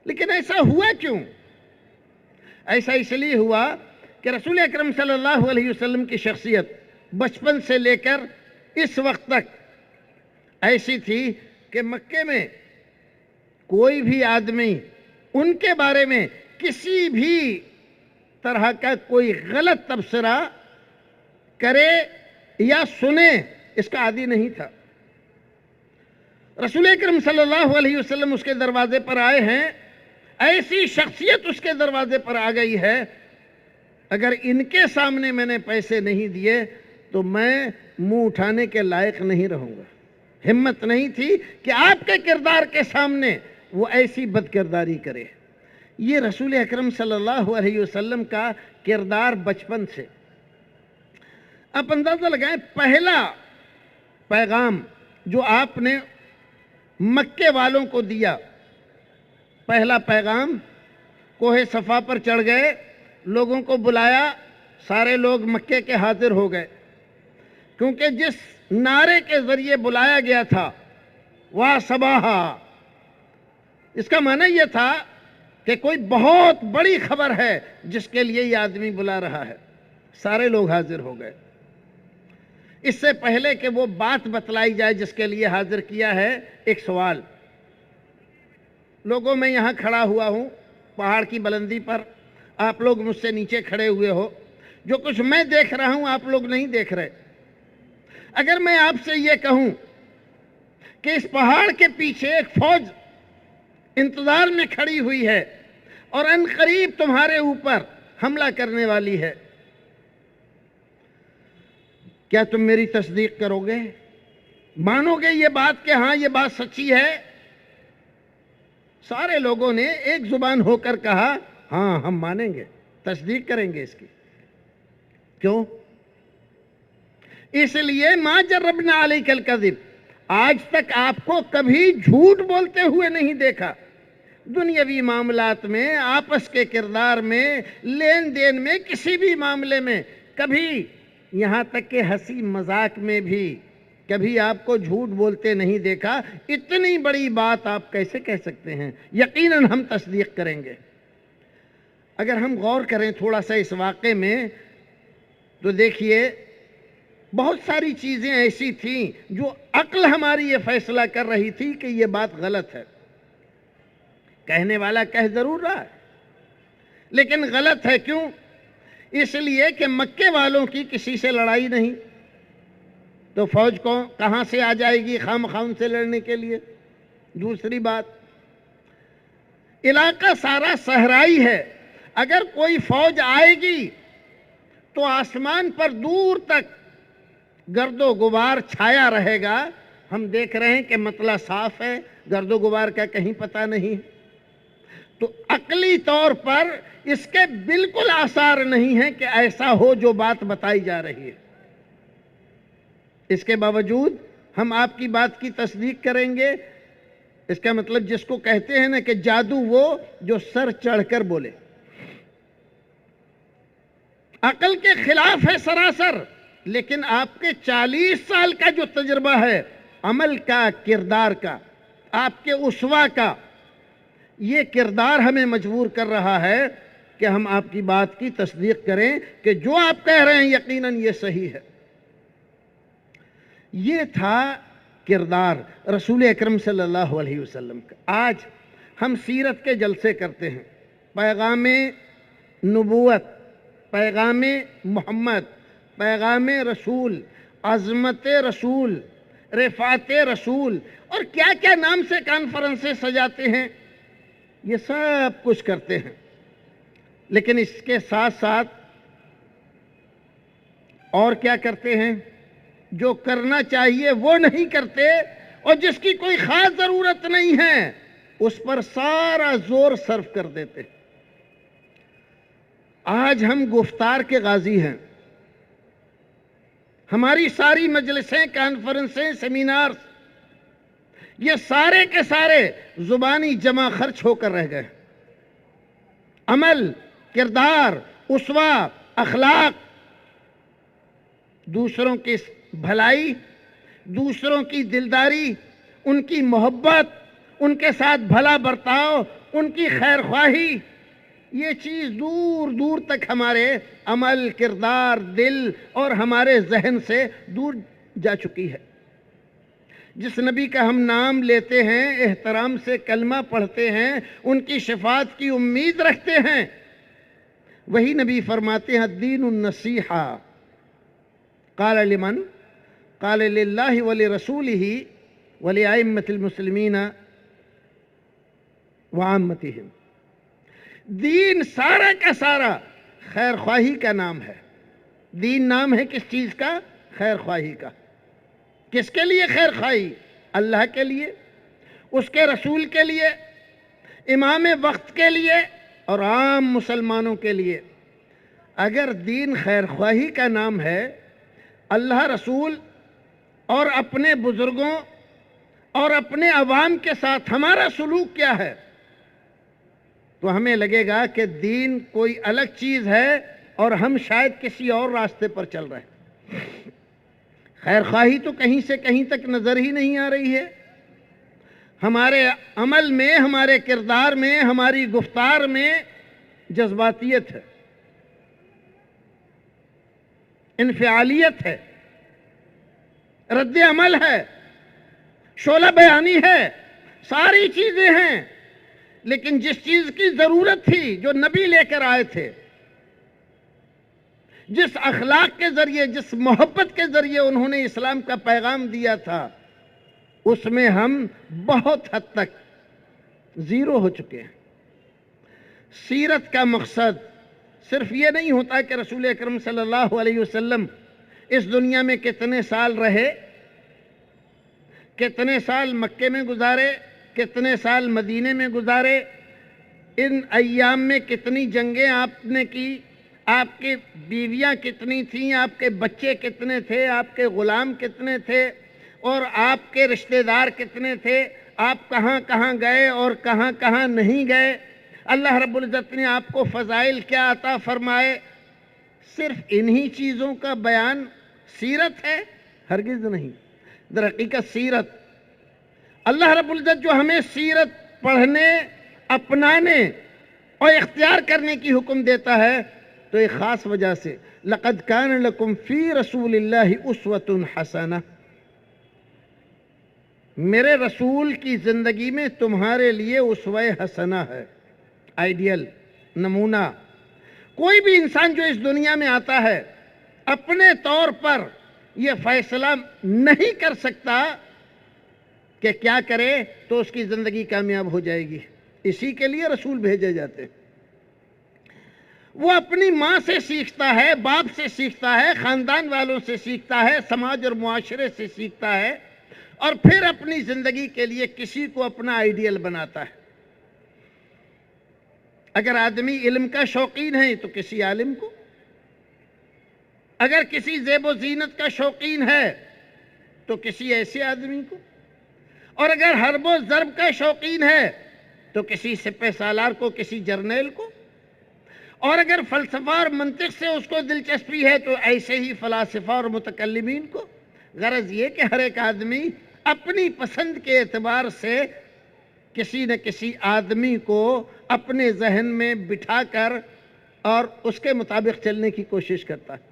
لیکن ایسا ہوا کیوں؟ ایسا اس لیے ہوا کہ رسول اکرم صلی اللہ علیہ وسلم کی شخصیت بچپن سے لے کر اس وقت تک ایسی تھی کہ مکے میں کوئی بھی آدمی ان کے بارے میں کسی بھی طرح کا کوئی غلط تبصرہ کرے یا سنے، اس کا عادی نہیں تھا۔ رسول اکرم صلی اللہ علیہ وسلم اس کے دروازے پر آئے ہیں، ایسی شخصیت اس کے دروازے پر آ گئی ہے، اگر ان کے سامنے میں نے پیسے نہیں دیے تو میں منہ اٹھانے کے لائق نہیں رہوں گا۔ ہمت نہیں تھی کہ آپ کے کردار کے سامنے وہ ایسی بد کرداری کرے۔ یہ رسول اکرم صلی اللہ علیہ وسلم کا کردار بچپن سے۔ آپ اندازہ لگائیں، پہلا پیغام جو آپ نے مکے والوں کو دیا، پہلا پیغام، کوہ صفا پر چڑھ گئے، لوگوں کو بلایا، سارے لوگ مکے کے حاضر ہو گئے، کیونکہ جس نعرے کے ذریعے بلایا گیا تھا، واہ صباحا، اس کا معنی یہ تھا کہ کوئی بہت بڑی خبر ہے جس کے لیے یہ آدمی بلا رہا ہے۔ سارے لوگ حاضر ہو گئے۔ اس سے پہلے کہ وہ بات بتلائی جائے جس کے لیے حاضر کیا ہے، ایک سوال۔ لوگوں میں یہاں کھڑا ہوا ہوں پہاڑ کی بلندی پر، آپ لوگ مجھ سے نیچے کھڑے ہوئے ہو، جو کچھ میں دیکھ رہا ہوں آپ لوگ نہیں دیکھ رہے۔ اگر میں آپ سے یہ کہوں کہ اس پہاڑ کے پیچھے ایک فوج انتظار میں کھڑی ہوئی ہے اور ان قریب تمہارے اوپر حملہ کرنے والی ہے، کیا تم میری تصدیق کرو گے؟ مانو گے یہ بات کہ ہاں یہ بات سچی ہے؟ سارے لوگوں نے ایک زبان ہو کر کہا ہاں ہم مانیں گے، تصدیق کریں گے اس کی۔ کیوں؟ اس لیے ما جربنا علیک الکذب، آج تک آپ کو کبھی جھوٹ بولتے ہوئے نہیں دیکھا۔ دنیاوی معاملات میں، آپس کے کردار میں، لین دین میں، کسی بھی معاملے میں، کبھی یہاں تک کہ ہنسی مذاق میں بھی کبھی آپ کو جھوٹ بولتے نہیں دیکھا۔ اتنی بڑی بات آپ کیسے کہہ سکتے ہیں؟ یقیناً ہم تصدیق کریں گے۔ اگر ہم غور کریں تھوڑا سا اس واقعے میں تو دیکھیے بہت ساری چیزیں ایسی تھیں جو عقل ہماری یہ فیصلہ کر رہی تھی کہ یہ بات غلط ہے۔ کہنے والا کہہ ضرور رہا ہے لیکن غلط ہے۔ کیوں؟ اس لیے کہ مکے والوں کی کسی سے لڑائی نہیں، تو فوج کو کہاں سے آ جائے گی خام خام سے لڑنے کے لیے؟ دوسری بات، علاقہ سارا صحرائی ہے، اگر کوئی فوج آئے گی تو آسمان پر دور تک گرد و غبار چھایا رہے گا. ہم دیکھ رہے ہیں کہ مطلع صاف ہے، گرد و غبار کا کہیں پتہ نہیں. تو عقلی طور پر اس کے بالکل آثار نہیں ہیں کہ ایسا ہو جو بات بتائی جا رہی ہے. اس کے باوجود ہم آپ کی بات کی تصدیق کریں گے. اس کا مطلب جس کو کہتے ہیں نا کہ جادو وہ جو سر چڑھ کر بولے، عقل کے خلاف ہے سراسر. لیکن آپ کے 40 سال کا جو تجربہ ہے عمل کا، کردار کا، آپ کے اسوہ کا، یہ کردار ہمیں مجبور کر رہا ہے کہ ہم آپ کی بات کی تصدیق کریں کہ جو آپ کہہ رہے ہیں یقیناً یہ صحیح ہے. یہ تھا کردار رسول اکرم صلی اللہ علیہ وسلم کا. آج ہم سیرت کے جلسے کرتے ہیں، پیغام نبوت، پیغام محمد، پیغام رسول، عظمت رسول، رفعت رسول، اور کیا کیا نام سے کانفرنسیں سجاتے ہیں، یہ سب کچھ کرتے ہیں. لیکن اس کے ساتھ ساتھ اور کیا کرتے ہیں؟ جو کرنا چاہیے وہ نہیں کرتے، اور جس کی کوئی خاص ضرورت نہیں ہے اس پر سارا زور صرف کر دیتے. آج ہم گفتار کے غازی ہیں. ہماری ساری مجلسیں، کانفرنسیں، سیمینارز، یہ سارے کے سارے زبانی جمع خرچ ہو کر رہ گئے. عمل، کردار، اسوہ، اخلاق، دوسروں کی بھلائی، دوسروں کی دلداری، ان کی محبت، ان کے ساتھ بھلا برتاؤ، ان کی خیر خواہی، یہ چیز دور دور تک ہمارے عمل، کردار، دل اور ہمارے ذہن سے دور جا چکی ہے. جس نبی کا ہم نام لیتے ہیں، احترام سے کلمہ پڑھتے ہیں، ان کی شفاعت کی امید رکھتے ہیں، وہی نبی فرماتے ہیں الدین النصیحہ. قال لمن؟ قال للہ ولرسولہ ولأئمة المسلمین وعامتہم. دین سارا کا سارا خیر خواہی کا نام ہے. دین نام ہے کس چیز کا؟ خیر خواہی کا. کس کے لیے خیر خواہی؟ اللہ کے لیے، اس کے رسول کے لیے، امام وقت کے لیے اور عام مسلمانوں کے لیے. اگر دین خیر خواہی کا نام ہے، اللہ، رسول اور اپنے بزرگوں اور اپنے عوام کے ساتھ ہمارا سلوک کیا ہے، تو ہمیں لگے گا کہ دین کوئی الگ چیز ہے اور ہم شاید کسی اور راستے پر چل رہے ہیں. خیر خواہی تو کہیں سے کہیں تک نظر ہی نہیں آ رہی ہے. ہمارے عمل میں، ہمارے کردار میں، ہماری گفتار میں جذباتیت ہے، انفعالیت ہے، رد عمل ہے، شعلہ بیانی ہے، ساری چیزیں ہیں. لیکن جس چیز کی ضرورت تھی، جو نبی لے کر آئے تھے، جس اخلاق کے ذریعے، جس محبت کے ذریعے انہوں نے اسلام کا پیغام دیا تھا، اس میں ہم بہت حد تک زیرو ہو چکے ہیں. سیرت کا مقصد صرف یہ نہیں ہوتا کہ رسول اکرم صلی اللہ علیہ وسلم اس دنیا میں کتنے سال رہے، کتنے سال مکے میں گزارے، کتنے سال مدینے میں گزارے، ان ایام میں کتنی جنگیں آپ نے کی، آپ کی بیویاں کتنی تھیں، آپ کے بچے کتنے تھے، آپ کے غلام کتنے تھے، اور آپ کے رشتہ دار کتنے تھے، آپ کہاں کہاں گئے اور کہاں کہاں نہیں گئے، اللہ رب العزت نے آپ کو فضائل کیا عطا فرمائے. صرف انہی چیزوں کا بیان سیرت ہے؟ ہرگز نہیں. در حقیقت سیرت، اللہ رب العزت جو ہمیں سیرت پڑھنے، اپنانے اور اختیار کرنے کی حکم دیتا ہے تو ایک خاص وجہ سے لَقَدْ كَانَ لَكُمْ فِي رَسُولِ اللَّهِ أُسْوَةٌ حَسَنَةٌ. میرے رسول کی زندگی میں تمہارے لیے اسوہ حسنہ ہے، آئیڈیل، نمونہ. کوئی بھی انسان جو اس دنیا میں آتا ہے اپنے طور پر یہ فیصلہ نہیں کر سکتا کہ کیا کرے تو اس کی زندگی کامیاب ہو جائے گی. اسی کے لیے رسول بھیجے جاتے ہیں. وہ اپنی ماں سے سیکھتا ہے، باپ سے سیکھتا ہے، خاندان والوں سے سیکھتا ہے، سماج اور معاشرے سے سیکھتا ہے، اور پھر اپنی زندگی کے لیے کسی کو اپنا آئیڈیل بناتا ہے۔ اگر آدمی علم کا شوقین ہے تو کسی عالم کو، اگر کسی زیب و زینت کا شوقین ہے تو کسی ایسے آدمی کو، اور اگر حرب و ضرب کا شوقین ہے تو کسی سپہ سالار کو، کسی جرنیل کو، اور اگر فلسفہ اور منطق سے اس کو دلچسپی ہے تو ایسے ہی فلاسفہ اور متکلمین کو۔ غرض یہ کہ ہر ایک آدمی اپنی پسند کے اعتبار سے کسی نہ کسی آدمی کو اپنے ذہن میں بٹھا کر اور اس کے مطابق چلنے کی کوشش کرتا ہے۔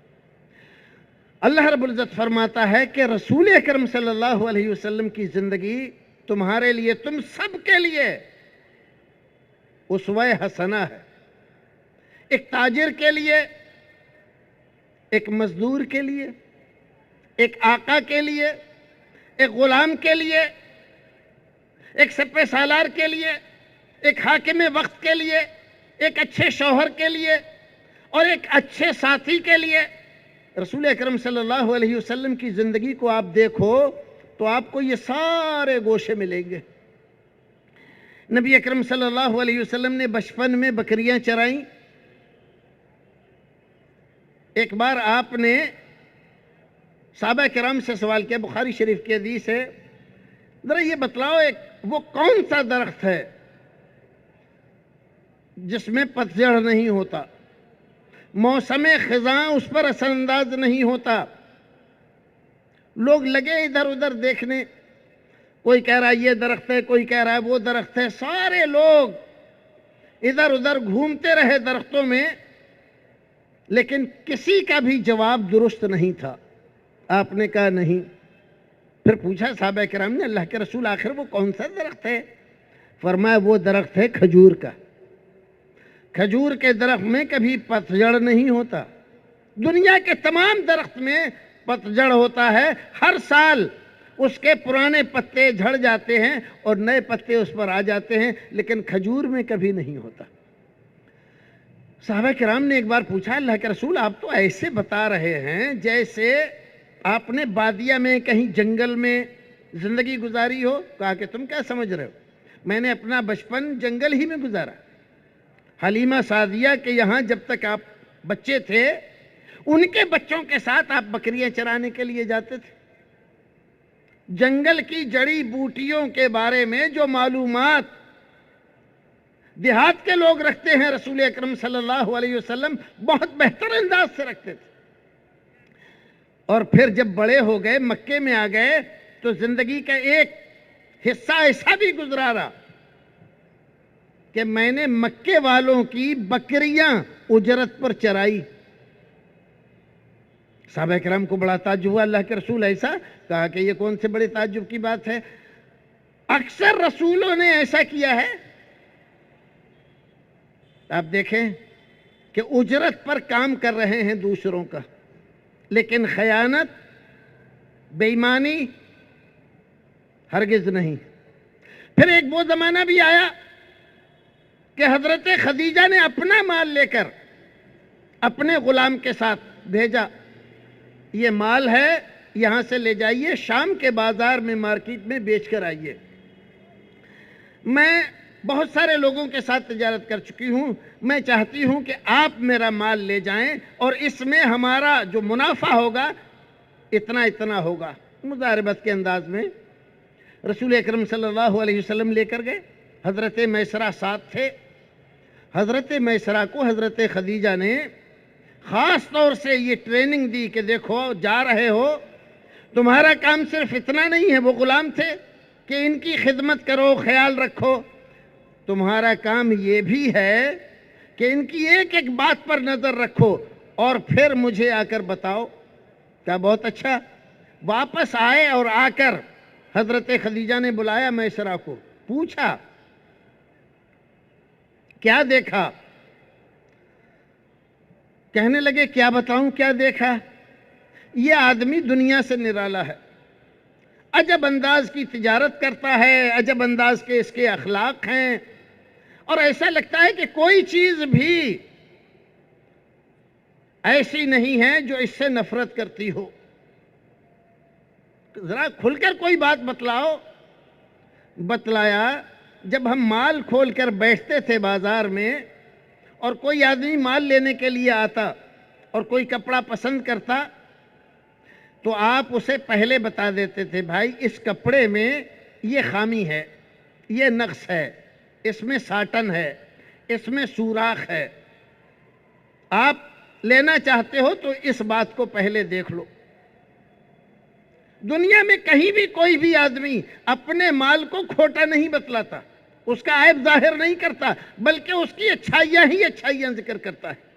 اللہ رب العزت فرماتا ہے کہ رسول اکرم صلی اللہ علیہ وسلم کی زندگی تمہارے لیے، تم سب کے لیے اسوہ حسنہ ہے۔ ایک تاجر کے لیے، ایک مزدور کے لیے، ایک آقا کے لیے، ایک غلام کے لیے، ایک سپہ سالار کے لیے، ایک حاکم وقت کے لیے، ایک اچھے شوہر کے لیے، اور ایک اچھے ساتھی کے لیے۔ رسول اکرم صلی اللہ علیہ وسلم کی زندگی کو آپ دیکھو تو آپ کو یہ سارے گوشے ملیں گے۔ نبی اکرم صلی اللہ علیہ وسلم نے بچپن میں بکریاں چرائیں۔ ایک بار آپ نے صحابہ کرام سے سوال کیا، بخاری شریف کی حدیث ہے، ذرا یہ بتلاؤ وہ کون سا درخت ہے جس میں پتجھڑ نہیں ہوتا، موسم خزاں اس پر اثر انداز نہیں ہوتا؟ لوگ لگے ادھر ادھر دیکھنے، کوئی کہہ رہا ہے یہ درخت ہے، کوئی کہہ رہا ہے وہ درخت ہے، سارے لوگ ادھر ادھر گھومتے رہے درختوں میں، لیکن کسی کا بھی جواب درست نہیں تھا۔ آپ نے کہا نہیں۔ پھر پوچھا صحابہ کرام نے، اللہ کے رسول آخر وہ کون سا درخت ہے؟ فرمایا وہ درخت ہے کھجور کا۔ کھجور کے درخت میں کبھی پتجھڑ نہیں ہوتا۔ دنیا کے تمام درخت میں پتجھڑ ہوتا ہے، ہر سال اس کے پرانے پتے جھڑ جاتے ہیں اور نئے پتے اس پر آ جاتے ہیں، لیکن کھجور میں کبھی نہیں ہوتا۔ صحابہ کرام نے ایک بار پوچھا، اللہ کے رسول آپ تو ایسے بتا رہے ہیں جیسے آپ نے بادیہ میں کہیں جنگل میں زندگی گزاری ہو۔ کہا کہ تم کیا سمجھ رہے ہو، میں نے اپنا بچپن جنگل ہی میں گزارا۔ حلیمہ سعدیہ کے یہاں جب تک آپ بچے تھے، ان کے بچوں کے ساتھ آپ بکریاں چرانے کے لیے جاتے تھے۔ جنگل کی جڑی بوٹیوں کے بارے میں جو معلومات دیہات کے لوگ رکھتے ہیں، رسول اکرم صلی اللہ علیہ وسلم بہت بہتر انداز سے رکھتے تھے۔ اور پھر جب بڑے ہو گئے، مکے میں آ گئے، تو زندگی کا ایک حصہ ایسا بھی گزرا رہا کہ میں نے مکے والوں کی بکریاں اجرت پر چرائی۔ صحابہ کرام کو بڑا تعجب ہوا، اللہ کے رسول ایسا؟ کہا کہ یہ کون سے بڑے تعجب کی بات ہے، اکثر رسولوں نے ایسا کیا ہے۔ آپ دیکھیں کہ اجرت پر کام کر رہے ہیں دوسروں کا، لیکن خیانت، بے ایمانی ہرگز نہیں۔ پھر ایک وہ زمانہ بھی آیا کہ حضرت خدیجہ نے اپنا مال لے کر اپنے غلام کے ساتھ بھیجا، یہ مال ہے، یہاں سے لے جائیے، شام کے بازار میں مارکیٹ میں بیچ کر آئیے۔ میں بہت سارے لوگوں کے ساتھ تجارت کر چکی ہوں، میں چاہتی ہوں کہ آپ میرا مال لے جائیں اور اس میں ہمارا جو منافع ہوگا اتنا اتنا ہوگا۔ مضاربت کے انداز میں رسول اکرم صلی اللہ علیہ وسلم لے کر گئے۔ حضرت میسرہ ساتھ تھے۔ حضرت میسرہ کو حضرت خدیجہ نے خاص طور سے یہ ٹریننگ دی کہ دیکھو جا رہے ہو، تمہارا کام صرف اتنا نہیں ہے، وہ غلام تھے، کہ ان کی خدمت کرو، خیال رکھو، تمہارا کام یہ بھی ہے کہ ان کی ایک ایک بات پر نظر رکھو اور پھر مجھے آ کر بتاؤ۔ کہا بہت اچھا۔ واپس آئے اور آ کر حضرت خدیجہ نے بلایا میسرہ کو، پوچھا کیا دیکھا؟ کہنے لگے کیا بتاؤں کیا دیکھا؟ یہ آدمی دنیا سے نرالا ہے، عجب انداز کی تجارت کرتا ہے، عجب انداز کے اس کے اخلاق ہیں، اور ایسا لگتا ہے کہ کوئی چیز بھی ایسی نہیں ہے جو اس سے نفرت کرتی ہو. ذرا کھل کر کوئی بات بتلاؤ. بتلایا جب ہم مال کھول کر بیٹھتے تھے بازار میں اور کوئی آدمی مال لینے کے لیے آتا اور کوئی کپڑا پسند کرتا تو آپ اسے پہلے بتا دیتے تھے بھائی اس کپڑے میں یہ خامی ہے, یہ نقص ہے, اس میں ساٹن ہے, اس میں سوراخ ہے, آپ لینا چاہتے ہو تو اس بات کو پہلے دیکھ لو. دنیا میں کہیں بھی کوئی بھی آدمی اپنے مال کو کھوٹا نہیں بتلاتا, اس کا عیب ظاہر نہیں کرتا, بلکہ اس کی اچھائیاں ہی اچھائیاں ذکر کرتا ہے.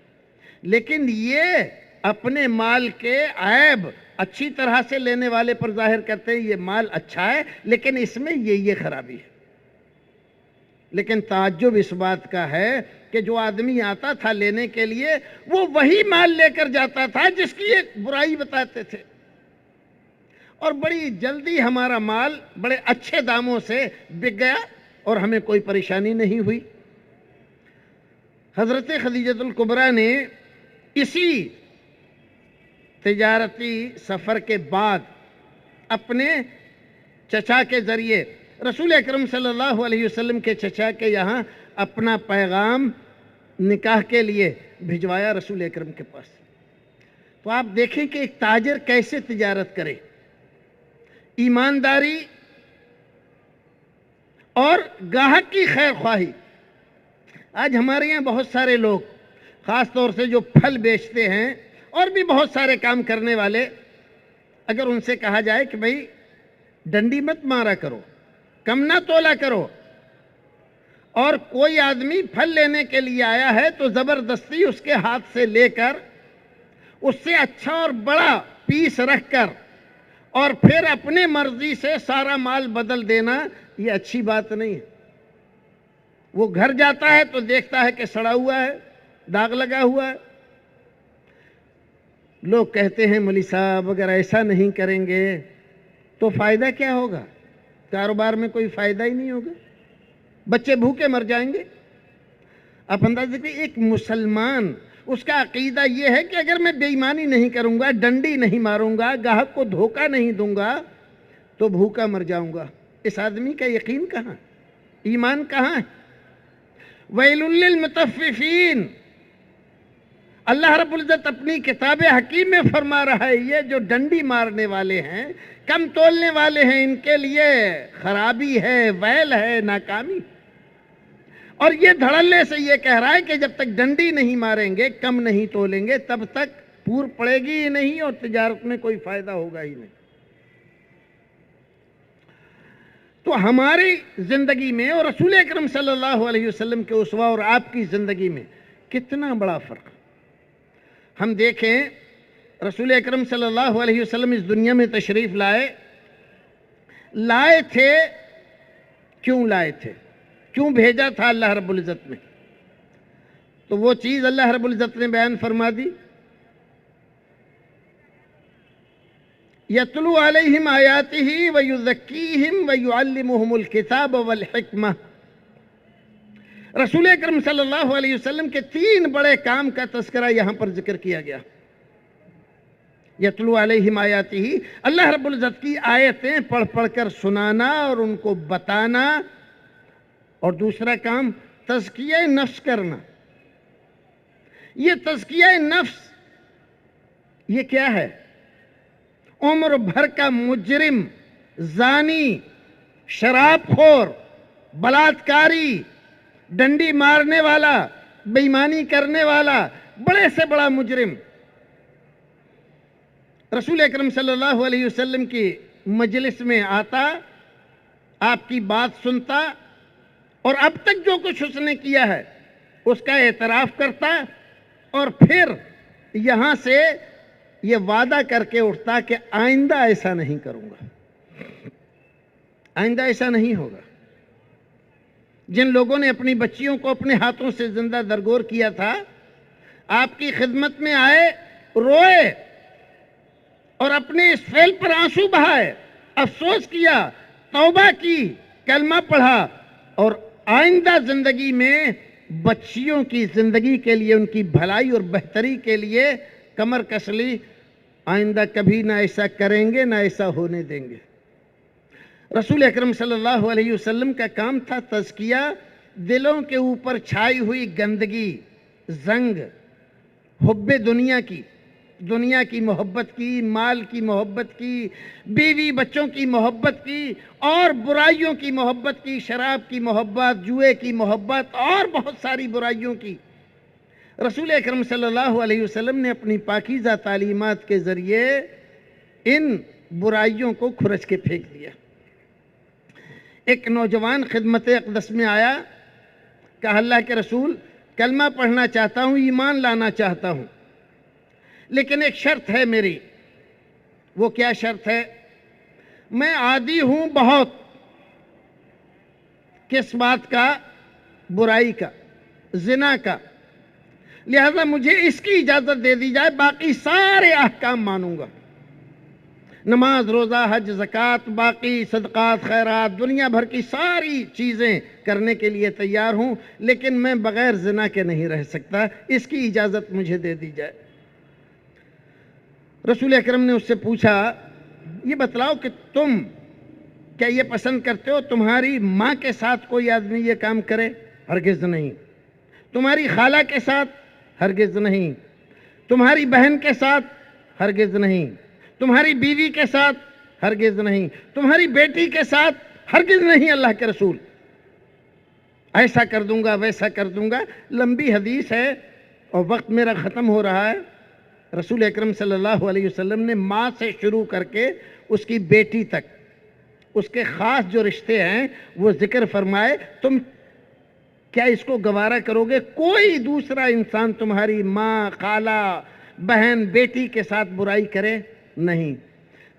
لیکن یہ اپنے مال کے عیب اچھی طرح سے لینے والے پر ظاہر کرتے ہیں, یہ مال اچھا ہے لیکن اس میں یہ خرابی ہے. لیکن تعجب اس بات کا ہے کہ جو آدمی آتا تھا لینے کے لیے وہ وہی مال لے کر جاتا تھا جس کی ایک برائی بتاتے تھے, اور بڑی جلدی ہمارا مال بڑے اچھے داموں سے بک گیا اور ہمیں کوئی پریشانی نہیں ہوئی. حضرت خدیجہ الکبریٰ نے اسی تجارتی سفر کے بعد اپنے چچا کے ذریعے رسول اکرم صلی اللہ علیہ وسلم کے چچا کے یہاں اپنا پیغام نکاح کے لیے بھجوایا رسول اکرم کے پاس. تو آپ دیکھیں کہ ایک تاجر کیسے تجارت کرے, ایمانداری اور گاہک کی خیر خواہی. آج ہمارے یہاں بہت سارے لوگ خاص طور سے جو پھل بیچتے ہیں اور بھی بہت سارے کام کرنے والے, اگر ان سے کہا جائے کہ بھئی ڈنڈی مت مارا کرو, کم نہ تولا کرو, اور کوئی آدمی پھل لینے کے لیے آیا ہے تو زبردستی اس کے ہاتھ سے لے کر اس سے اچھا اور بڑا پیس رکھ کر اور پھر اپنے مرضی سے سارا مال بدل دینا, یہ اچھی بات نہیں ہے. وہ گھر جاتا ہے تو دیکھتا ہے کہ سڑا ہوا ہے, داغ لگا ہوا ہے. لوگ کہتے ہیں مولی صاحب اگر ایسا نہیں کریں گے تو فائدہ کیا ہوگا, کاروبار میں کوئی فائدہ ہی نہیں ہوگا, بچے بھوکے مر جائیں گے. آپ اندازہ کریں ایک مسلمان اس کا عقیدہ یہ ہے کہ اگر میں بے ایمانی نہیں کروں گا, ڈنڈی نہیں ماروں گا, گاہک کو دھوکہ نہیں دوں گا تو بھوکا مر جاؤں گا. اس آدمی کا یقین کہاں, ایمان کہاں ہے؟ ویل للمطففین. اللہ رب العزت اپنی کتاب حکیم میں فرما رہا ہے یہ جو ڈنڈی مارنے والے ہیں, کم تولنے والے ہیں, ان کے لیے خرابی ہے, ویل ہے, ناکامی. اور یہ دھڑلے سے یہ کہہ رہا ہے کہ جب تک ڈنڈی نہیں ماریں گے, کم نہیں تولیں گے, تب تک پور پڑے گی ہی نہیں اور تجارت میں کوئی فائدہ ہوگا ہی نہیں. تو ہماری زندگی میں اور رسول اکرم صلی اللہ علیہ وسلم کے اسوہ اور آپ کی زندگی میں کتنا بڑا فرق. ہم دیکھیں رسول اکرم صلی اللہ علیہ وسلم اس دنیا میں تشریف لائے تھے, کیوں لائے تھے, کیوں بھیجا تھا اللہ رب العزت نے؟ تو وہ چیز اللہ رب العزت نے بیان فرما دی. یتلو علیہم آیاتہ ویزکیہم ویعلمہم الکتاب والحکمہ. رسول اکرم صلی اللہ علیہ وسلم کے 3 بڑے کام کا تذکرہ یہاں پر ذکر کیا گیا. یتلو علیہم آیاتہ, اللہ رب العزت کی آیتیں پڑھ پڑھ کر سنانا اور ان کو بتانا, اور دوسرا کام تزکیہ نفس کرنا. یہ تزکیہ نفس یہ کیا ہے؟ عمر بھر کا مجرم, زانی, شراب خور, بلاتکاری, ڈنڈی مارنے والا, بے ایمانی کرنے والا, بڑے سے بڑا مجرم رسول اکرم صلی اللہ علیہ وسلم کی مجلس میں آتا, آپ کی بات سنتا اور اب تک جو کچھ اس نے کیا ہے اس کا اعتراف کرتا, اور پھر یہاں سے یہ وعدہ کر کے اٹھتا کہ آئندہ ایسا نہیں کروں گا, آئندہ ایسا نہیں ہوگا. جن لوگوں نے اپنی بچیوں کو اپنے ہاتھوں سے زندہ درگور کیا تھا, آپ کی خدمت میں آئے, روئے اور اپنے اس فعل پر آنسو بہائے, افسوس کیا, توبہ کی, کلمہ پڑھا, اور آئندہ زندگی میں بچیوں کی زندگی کے لیے, ان کی بھلائی اور بہتری کے لیے کمر کس لی، آئندہ کبھی نہ ایسا کریں گے نہ ایسا ہونے دیں گے۔ رسول اکرم صلی اللہ علیہ وسلم کا کام تھا تزکیہ، دلوں کے اوپر چھائی ہوئی گندگی، زنگ، حب دنیا کی محبت کی، مال کی محبت کی، بیوی بچوں کی محبت کی، اور برائیوں کی محبت کی، شراب کی محبت، جوئے کی محبت، اور بہت ساری برائیوں کی۔ رسول اکرم صلی اللہ علیہ وسلم نے اپنی پاکیزہ تعلیمات کے ذریعے ان برائیوں کو کھرچ کے پھینک دیا۔ ایک نوجوان خدمت اقدس میں آیا، کہا اللہ کے رسول کلمہ پڑھنا چاہتا ہوں، ایمان لانا چاہتا ہوں، لیکن ایک شرط ہے میری۔ وہ کیا شرط ہے؟ میں عادی ہوں بہت، کس بات کا؟ برائی کا، زنا کا، لہذا مجھے اس کی اجازت دے دی جائے، باقی سارے احکام مانوں گا، نماز، روزہ، حج، زکوٰۃ، باقی صدقات، خیرات، دنیا بھر کی ساری چیزیں کرنے کے لیے تیار ہوں، لیکن میں بغیر زنا کے نہیں رہ سکتا، اس کی اجازت مجھے دے دی جائے۔ رسول اکرم نے اس سے پوچھا، یہ بتلاؤ کہ تم کیا یہ پسند کرتے ہو تمہاری ماں کے ساتھ کوئی آدمی یہ کام کرے؟ ہرگز نہیں۔ تمہاری خالہ کے ساتھ؟ ہرگز نہیں۔ تمہاری بہن کے ساتھ؟ ہرگز نہیں۔ تمہاری بیوی کے ساتھ؟ ہرگز نہیں۔ تمہاری بیٹی کے ساتھ؟ ہرگز نہیں اللہ کے رسول، ایسا کر دوں گا ویسا کر دوں گا۔ لمبی حدیث ہے اور وقت میرا ختم ہو رہا ہے۔ رسول اکرم صلی اللہ علیہ وسلم نے ماں سے شروع کر کے اس کی بیٹی تک اس کے خاص جو رشتے ہیں وہ ذکر فرمائے۔ تم کیا اس کو گوارا کرو گے کوئی دوسرا انسان تمہاری ماں، خالہ، بہن، بیٹی کے ساتھ برائی کرے؟ نہیں۔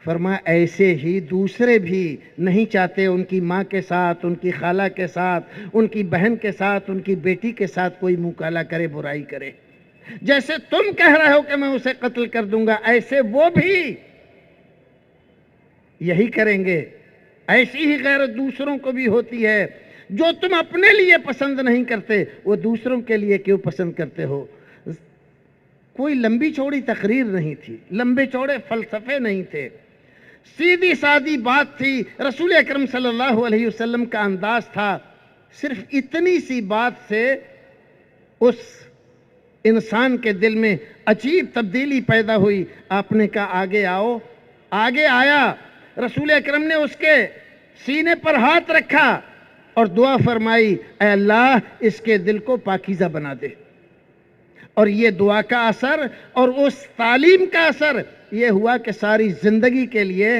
فرمایا ایسے ہی دوسرے بھی نہیں چاہتے ان کی ماں کے ساتھ، ان کی خالہ کے ساتھ، ان کی بہن کے ساتھ، ان کی بیٹی کے ساتھ کوئی منہ کالا کرے، برائی کرے۔ جیسے تم کہہ رہے ہو کہ میں اسے قتل کر دوں گا، ایسے وہ بھی یہی کریں گے۔ ایسی ہی غیرت دوسروں کو بھی ہوتی ہے۔ جو تم اپنے لیے پسند نہیں کرتے وہ دوسروں کے لیے کیوں پسند کرتے ہو؟ کوئی لمبی چوڑی تقریر نہیں تھی، لمبے چوڑے فلسفے نہیں تھے، سیدھی سادی بات تھی۔ رسول اکرم صلی اللہ علیہ وسلم کا انداز تھا، صرف اتنی سی بات سے اس انسان کے دل میں عجیب تبدیلی پیدا ہوئی۔ آپ نے کہا آگے آؤ، آگے آیا۔ رسول اکرم نے اس کے سینے پر ہاتھ رکھا اور دعا فرمائی، اے اللہ اس کے دل کو پاکیزہ بنا دے۔ اور یہ دعا کا اثر اور اس تعلیم کا اثر یہ ہوا کہ ساری زندگی کے لیے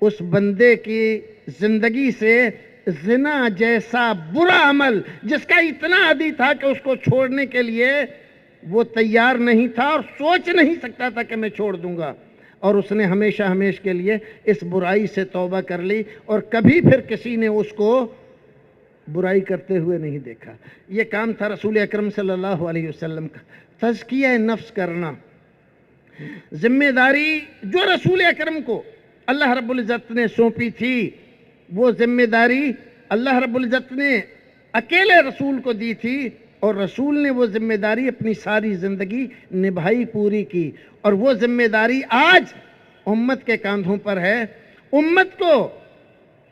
اس بندے کی زندگی سے زنا جیسا برا عمل، جس کا اتنا عادی تھا کہ اس کو چھوڑنے کے لیے وہ تیار نہیں تھا اور سوچ نہیں سکتا تھا کہ میں چھوڑ دوں گا، اور اس نے ہمیشہ ہمیشہ کے لیے اس برائی سے توبہ کر لی اور کبھی پھر کسی نے اس کو برائی کرتے ہوئے نہیں دیکھا۔ یہ کام تھا رسول اکرم صلی اللہ علیہ وسلم کا، تزکیہ نفس کرنا۔ ذمہ داری جو رسول اکرم کو اللہ رب العزت نے سونپی تھی، وہ ذمہ داری اللہ رب العزت نے اکیلے رسول کو دی تھی، اور رسول نے وہ ذمہ داری اپنی ساری زندگی نبھائی، پوری کی، اور وہ ذمہ داری آج امت کے کاندھوں پر ہے۔ امت کو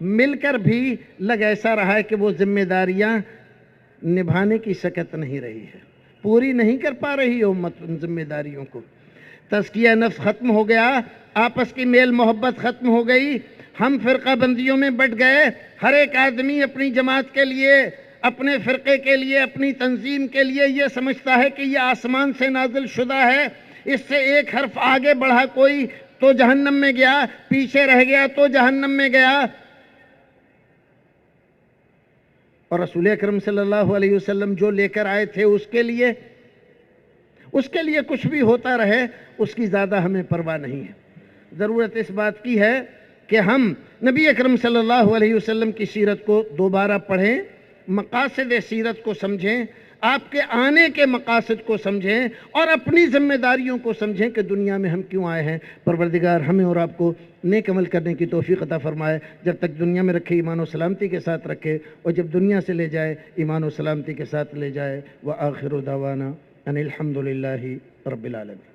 مل کر بھی لگ ایسا رہا ہے کہ وہ ذمہ داریاں نبھانے کی سکت نہیں رہی ہے، پوری نہیں کر پا رہی ہے امت ان ذمہ داریوں کو۔ تزکیہ نفس ختم ہو گیا، آپس کی میل محبت ختم ہو گئی، ہم فرقہ بندیوں میں بٹ گئے، ہر ایک آدمی اپنی جماعت کے لیے، اپنے فرقے کے لیے، اپنی تنظیم کے لیے یہ سمجھتا ہے کہ یہ آسمان سے نازل شدہ ہے، اس سے ایک حرف آگے بڑھا کوئی تو جہنم میں گیا، پیچھے رہ گیا تو جہنم میں گیا۔ اور رسول اکرم صلی اللہ علیہ وسلم جو لے کر آئے تھے اس کے لیے کچھ بھی ہوتا رہے، اس کی زیادہ ہمیں پرواہ نہیں ہے۔ ضرورت اس بات کی ہے کہ ہم نبی اکرم صلی اللہ علیہ وسلم کی سیرت کو دوبارہ پڑھیں، مقاصد سیرت کو سمجھیں، آپ کے آنے کے مقاصد کو سمجھیں، اور اپنی ذمہ داریوں کو سمجھیں کہ دنیا میں ہم کیوں آئے ہیں۔ پروردگار ہمیں اور آپ کو نیک عمل کرنے کی توفیق عطا فرمائے، جب تک دنیا میں رکھے ایمان و سلامتی کے ساتھ رکھے، اور جب دنیا سے لے جائے ایمان و سلامتی کے ساتھ لے جائے۔ وآخر دعوانا ان الحمد للہ رب العالمین۔